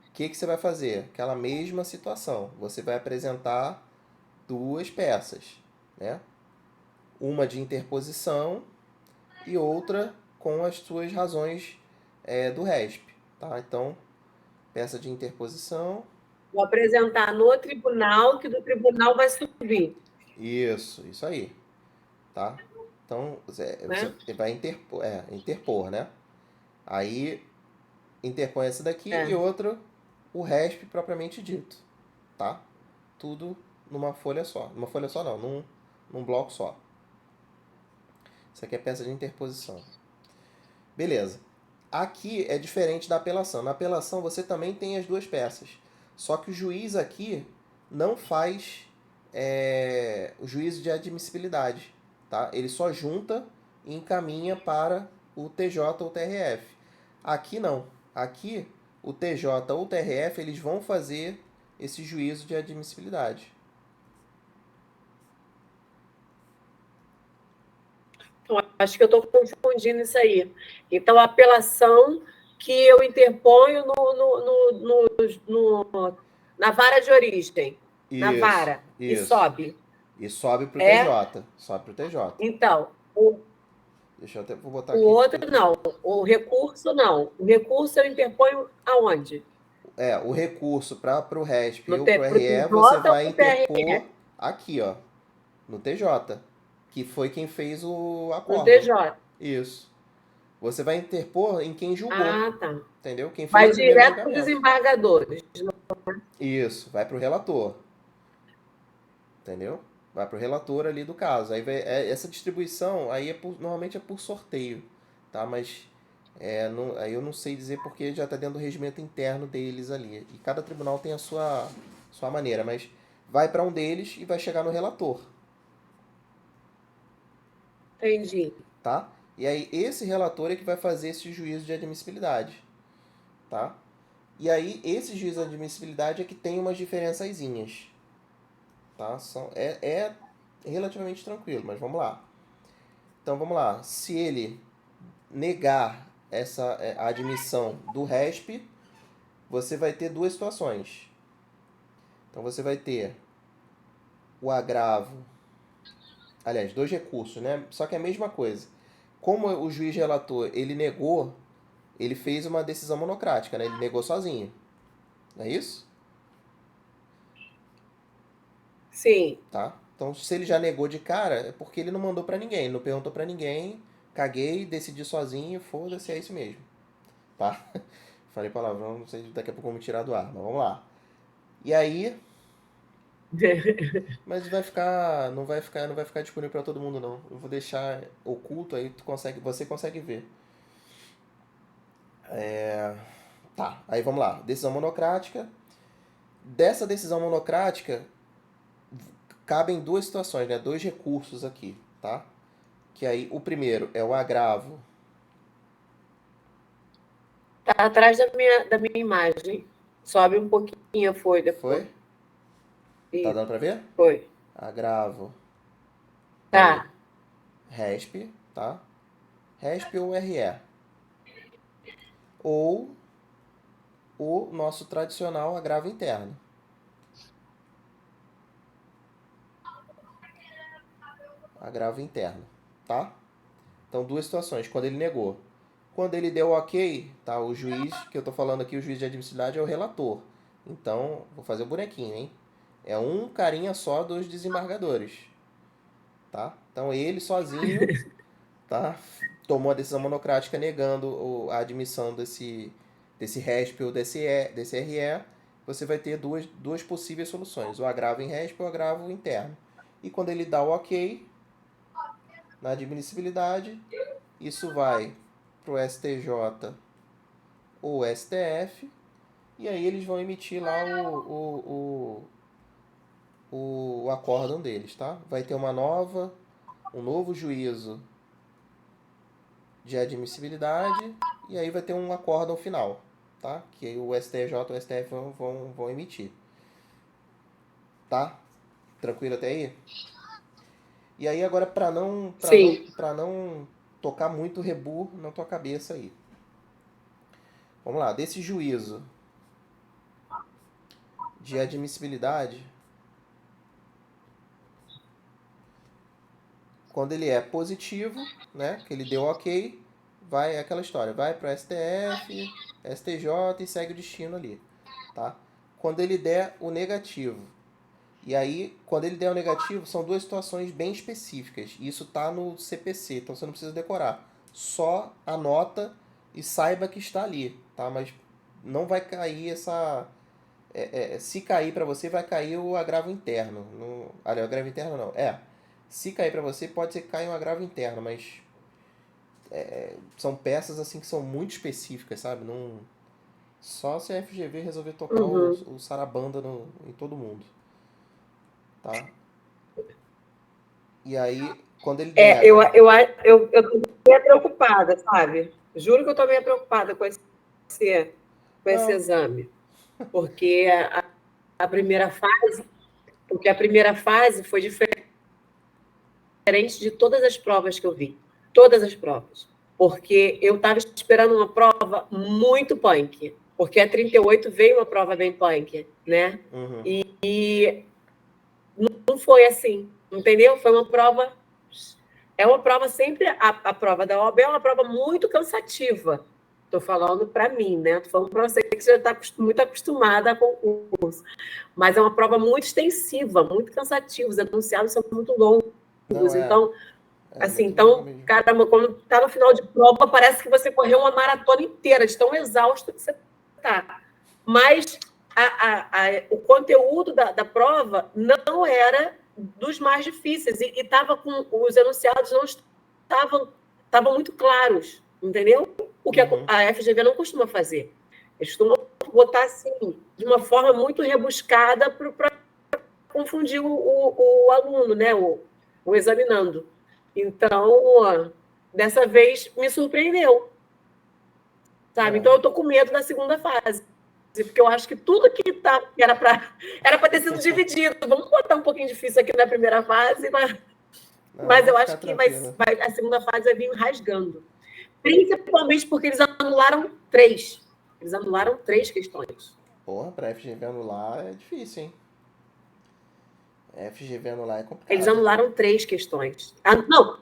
O que você vai fazer? Aquela mesma situação. Você vai apresentar duas peças, né? Uma de interposição e outra com as suas razões do RESP, tá? Então, peça de interposição. Vou apresentar no tribunal, que do tribunal vai subir, Isso aí, tá? Então, né? você vai interpor, né? Aí, interpõe essa daqui e É. outra, o RESP propriamente dito, tá? Tudo numa folha só. Numa folha só não, num bloco só. Isso aqui é peça de interposição. Beleza. Aqui é diferente da apelação. Na apelação você também tem as duas peças. Só que o juiz aqui não faz o juízo de admissibilidade. Tá? Ele só junta e encaminha para o TJ ou TRF. Aqui não. Aqui o TJ ou o TRF eles vão fazer esse juízo de admissibilidade. Então, acho que eu estou confundindo isso aí. Então, a apelação que eu interponho na vara de origem, na Isso, vara, e isso. sobe. E sobe para o É? TJ. Sobe para o TJ. Então, Deixa eu até vou botar o aqui. outro não. O recurso não. O recurso eu interponho aonde? O recurso para o RESP No ou para o pro RE, você TJ ou vai pro TRE? interpor aqui, ó, no TJ, que foi quem fez o No acórdão. TJ. Isso. Você vai interpor em quem julgou, Ah, tá. entendeu? Quem fez Vai o primeiro direto para os julgamento. desembargadores. Isso, vai para o relator, entendeu? Vai para o relator ali do caso. Aí essa distribuição aí normalmente é por sorteio, tá? Mas aí eu não sei dizer porque já está dentro do regimento interno deles ali. E cada tribunal tem a sua maneira, mas vai para um deles e vai chegar no relator, Entendi. tá? E aí esse relator é que vai fazer esse juízo de admissibilidade, tá? E aí esse juízo de admissibilidade é que tem umas diferençazinhas, tá? É relativamente tranquilo, mas vamos lá. Então vamos lá. Se ele negar a admissão do RESP, você vai ter duas situações. Então você vai ter o agravo, aliás, dois recursos, né? Só que é a mesma coisa. Como o juiz relator, ele negou, ele fez uma decisão monocrática, né? Ele negou sozinho. Não é isso? Sim. Tá? Então, se ele já negou de cara, é porque ele não mandou pra ninguém, não perguntou pra ninguém, caguei, decidi sozinho, foda-se, é isso mesmo. Tá? Falei palavrão, não sei, daqui a pouco eu vou me tirar do ar, mas vamos lá. E aí, Mas não vai ficar disponível para todo mundo não. Eu vou deixar oculto aí, você consegue ver. Tá, aí vamos lá. Decisão monocrática. Dessa decisão monocrática, cabem duas situações, né? Dois recursos aqui, tá? Que aí o primeiro é o agravo. Tá atrás da minha imagem. Sobe um pouquinho, foi depois. Foi? Tá dando pra ver? Foi. Agravo. Tá. RESP, tá? RESP ou RE. Ou o nosso tradicional agravo interno. Agravo interno, tá? Então, duas situações. Quando ele negou. Quando ele deu ok, tá? O juiz, que eu tô falando aqui, o juiz de admissibilidade é o relator. Então, vou fazer o bonequinho, hein? É um carinha só dos desembargadores, tá? Então, ele sozinho, tá? Tomou a decisão monocrática negando a admissão desse RESP ou desse RE. Você vai ter duas possíveis soluções, o agravo em RESP ou o agravo interno. E quando ele dá o ok na admissibilidade, isso vai para o STJ ou STF, e aí eles vão emitir lá o acórdão deles, tá? Vai ter um novo juízo de admissibilidade, e aí vai ter um acórdão final, tá? Que aí o STJ ou o STF vão emitir. Tá? Tranquilo até aí? E aí agora, para não tocar muito rebu na tua cabeça aí. Vamos lá, desse juízo de admissibilidade, quando ele é positivo, né, que ele deu ok, vai aquela história, vai para o STF, STJ e segue o destino ali, tá? Quando ele der o negativo, e aí, quando ele der o negativo, são duas situações bem específicas, e isso tá no CPC, então você não precisa decorar, só anota e saiba que está ali, tá? Mas não vai cair essa... se cair para você, vai cair o agravo interno. O agravo interno não. Se cair para você, pode ser que caia um agravo interno, mas são peças assim que são muito específicas, sabe? Não, só se a FGV resolver tocar o sarabanda em todo mundo. Tá? E aí, quando ele nega... Eu tô meio preocupada, sabe? Juro que eu tô meio preocupada com esse exame. Porque a primeira fase foi diferente de todas as provas que eu vi. Todas as provas. Porque eu estava esperando uma prova muito punk. Porque a 38 veio uma prova bem punk, né? E não foi assim, entendeu? Foi uma prova... É uma prova sempre... A prova da OAB é uma prova muito cansativa. Estou falando para mim, né? Estou falando para você que já está muito acostumada a concurso. Mas é uma prova muito extensiva, muito cansativa. Os enunciados são muito longos. Então, caramba, quando está no final de prova, parece que você correu uma maratona inteira, de tão exausto que você está. Mas o conteúdo da prova não era dos mais difíceis, e estava com os enunciados não estavam muito claros, entendeu? O que a FGV não costuma fazer. Eles costumam botar assim, de uma forma muito rebuscada para confundir o aluno, né? o examinando. Então, dessa vez, me surpreendeu. Sabe? Então, eu estou com medo da segunda fase. Porque eu acho que tudo que era para ter sido dividido. Vamos botar um pouquinho difícil aqui na primeira fase, mas eu acho que a segunda fase vai vir rasgando. Principalmente porque eles anularam 3. Eles anularam 3 questões. Porra, para FGV anular é difícil, hein? FGV anular é complicado. Eles anularam 3 questões. Não,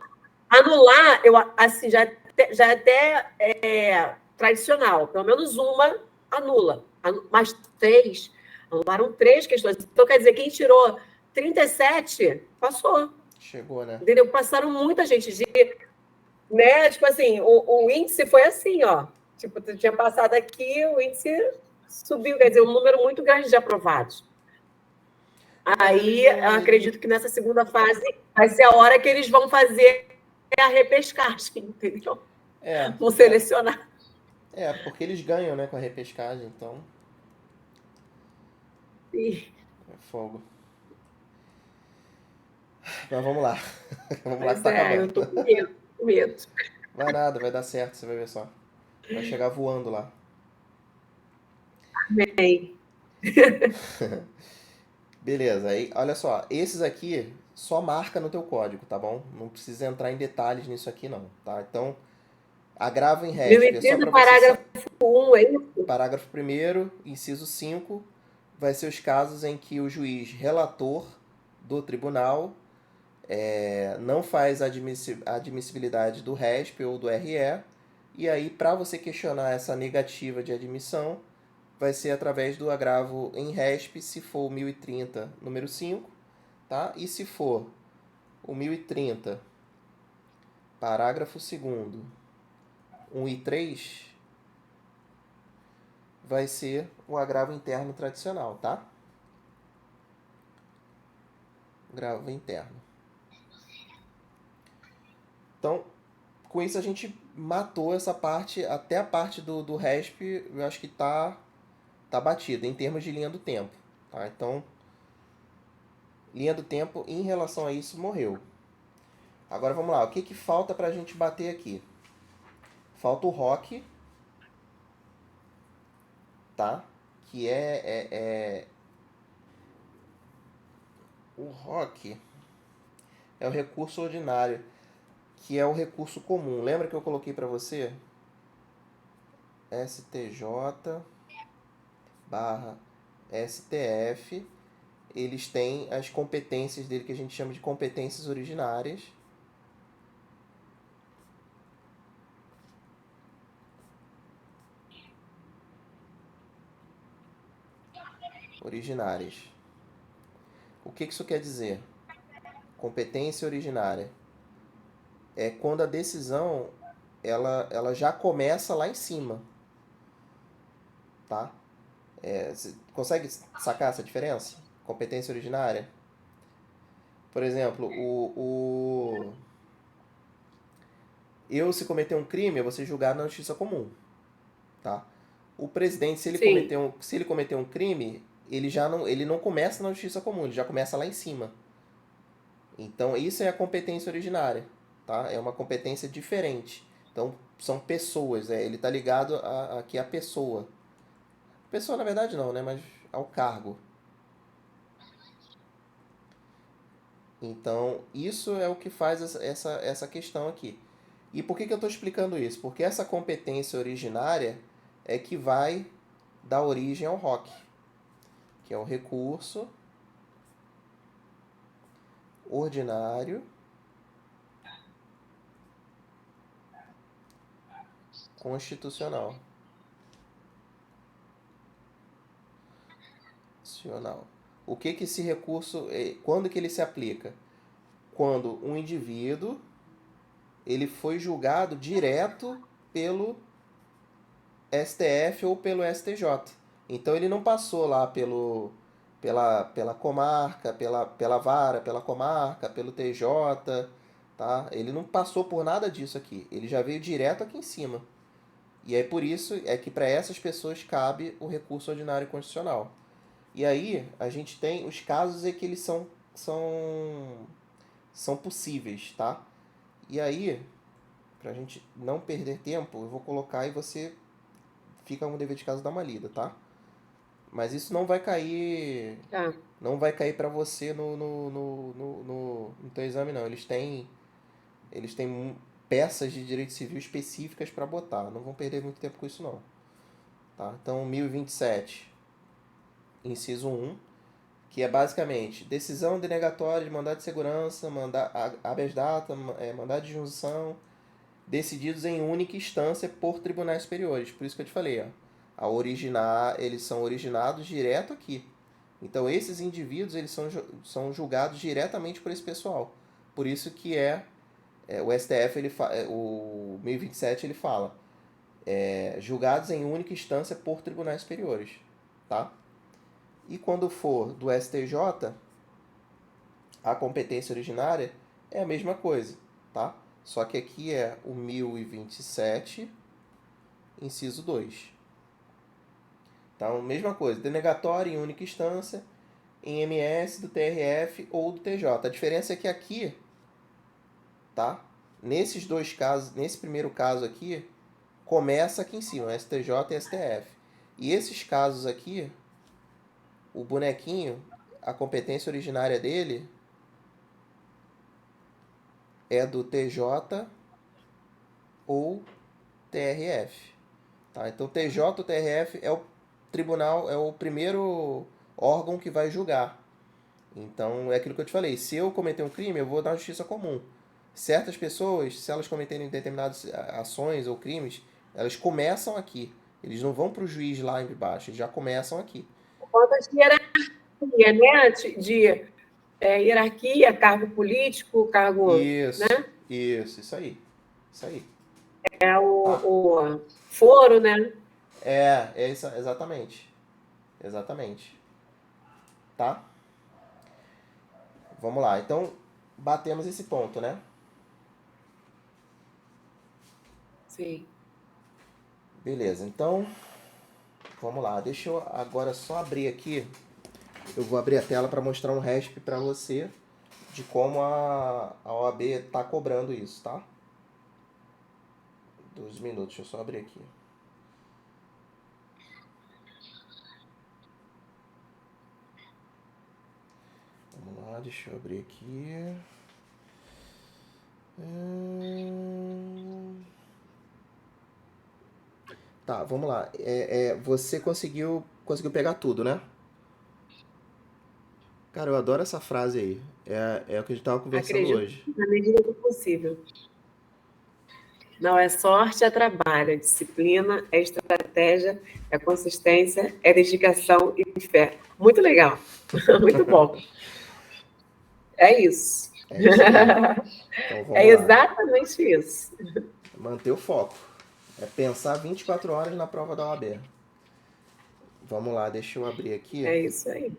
anular, assim, já é até tradicional. Pelo menos uma anula. Mas 3, anularam 3 questões. Então, quer dizer, quem tirou 37, passou. Chegou, né? Entendeu? Passaram muita gente né? Tipo assim, o índice foi assim, ó. Tipo, tu tinha passado aqui, o índice subiu. Quer dizer, um número muito grande de aprovados. Aí, eu acredito que nessa segunda fase vai ser a hora que eles vão fazer a repescagem, entendeu? Vão selecionar. Porque eles ganham, né, com a repescagem, então Sim. é fogo. Mas vamos lá. Vamos lá que Mas tá acabando. eu tô com medo, com medo. Vai nada, vai dar certo, você vai ver só. Vai chegar voando lá. Bem, Beleza, aí olha só, esses aqui só marca no teu código, tá bom? Não precisa entrar em detalhes nisso aqui não, tá? Então, agravo em RESP é só 1030, para você parágrafo 1, é isso? Parágrafo 1º, inciso 5, vai ser os casos em que o juiz relator do tribunal não faz a admissibilidade do RESP ou do RE, e aí para você questionar essa negativa de admissão, vai ser através do agravo em RESP, se for o 1030, número 5, tá? E se for o 1030, parágrafo 2º, 1 e 3, vai ser o agravo interno tradicional, tá? Agravo interno. Então, com isso a gente matou essa parte, até a parte do RESP, eu acho que tá batida em termos de linha do tempo, tá? Então, linha do tempo em relação a isso morreu. Agora vamos lá, o que que falta pra gente bater aqui? Falta o rock, tá? Que o rock é o recurso ordinário, que é o recurso comum. Lembra que eu coloquei pra você? STJ barra STF, eles têm as competências dele que a gente chama de competências originárias. Originárias. O que isso quer dizer? Competência originária é quando a decisão ela já começa lá em cima, tá? Você consegue sacar essa diferença? Competência originária. Por exemplo, eu, se cometer um crime, eu vou ser julgado na justiça comum, tá? O presidente, Sim. se ele cometer um crime, ele não começa na justiça comum, ele já começa lá em cima. Então, isso é a competência originária, tá? É uma competência diferente. Então, são pessoas, ele está ligado aqui à pessoa. Pessoa, na verdade, não, né? Mas ao cargo. Então, isso é o que faz essa questão aqui. E por que eu estou explicando isso? Porque essa competência originária é que vai dar origem ao ROC, que é o recurso ordinário constitucional. O que esse recurso, quando que ele se aplica? Quando um indivíduo ele foi julgado direto pelo STF ou pelo STJ. Então ele não passou lá pela comarca, pela vara, pela comarca, pelo TJ, tá? Ele não passou por nada disso aqui. Ele já veio direto aqui em cima. E é por isso que para essas pessoas cabe o recurso ordinário constitucional. E aí a gente tem os casos em que eles são possíveis, tá? E aí, pra gente não perder tempo, eu vou colocar e você fica um dever de casa dar uma lida, tá? Mas isso não vai cair. Tá. Não vai cair pra você no teu exame, não. Eles têm peças de direito civil específicas para botar. Não vão perder muito tempo com isso, não. Tá? Então, 1027, inciso 1, que é basicamente decisão denegatória de mandado de segurança, habeas data, mandado de junção, decididos em única instância por tribunais superiores. Por isso que eu te falei, ó, eles são originados direto aqui. Então esses indivíduos eles são julgados diretamente por esse pessoal. Por isso que o STF, o 1027 ele fala julgados em única instância por tribunais superiores, tá? E quando for do STJ, A competência originária é a mesma coisa, tá? Só que aqui é o 1027, inciso 2. Então, mesma coisa, denegatória em única instância, em MS, do TRF ou do TJ. A diferença é que aqui, tá? Nesses dois casos, nesse primeiro caso aqui, começa aqui em cima, STJ e STF. E esses casos aqui, o bonequinho, a competência originária dele é do TJ ou TRF. Tá? Então, TJ ou TRF é o tribunal, é o primeiro órgão que vai julgar. Então, é aquilo que eu te falei. Se eu cometer um crime, eu vou na justiça comum. Certas pessoas, se elas cometerem determinadas ações ou crimes, elas começam aqui. Eles não vão para o juiz lá embaixo, eles já começam aqui. Conta de hierarquia, né? Hierarquia, cargo político, cargo. Isso, né? isso aí. Isso aí. É o foro, né? É isso, exatamente. Exatamente. Tá? Vamos lá. Então, batemos esse ponto, né? Sim. Beleza, então, vamos lá. Deixa eu agora só abrir aqui. Eu vou abrir a tela para mostrar um RESP para você de como a OAB está cobrando isso, tá? 2 minutos, deixa eu só abrir aqui. Vamos lá, deixa eu abrir aqui. Tá, vamos lá. Você conseguiu pegar tudo, né? Cara, eu adoro essa frase aí. É o que a gente tava conversando Acredito hoje. na medida do possível. Não é sorte, é trabalho, é disciplina, é estratégia, é consistência, é dedicação e fé. Muito legal. Muito bom. É isso. É isso aí. Então vamos É lá. exatamente isso. Manter o foco. É pensar 24 horas na prova da OAB. Vamos lá, deixa eu abrir aqui. É isso aí.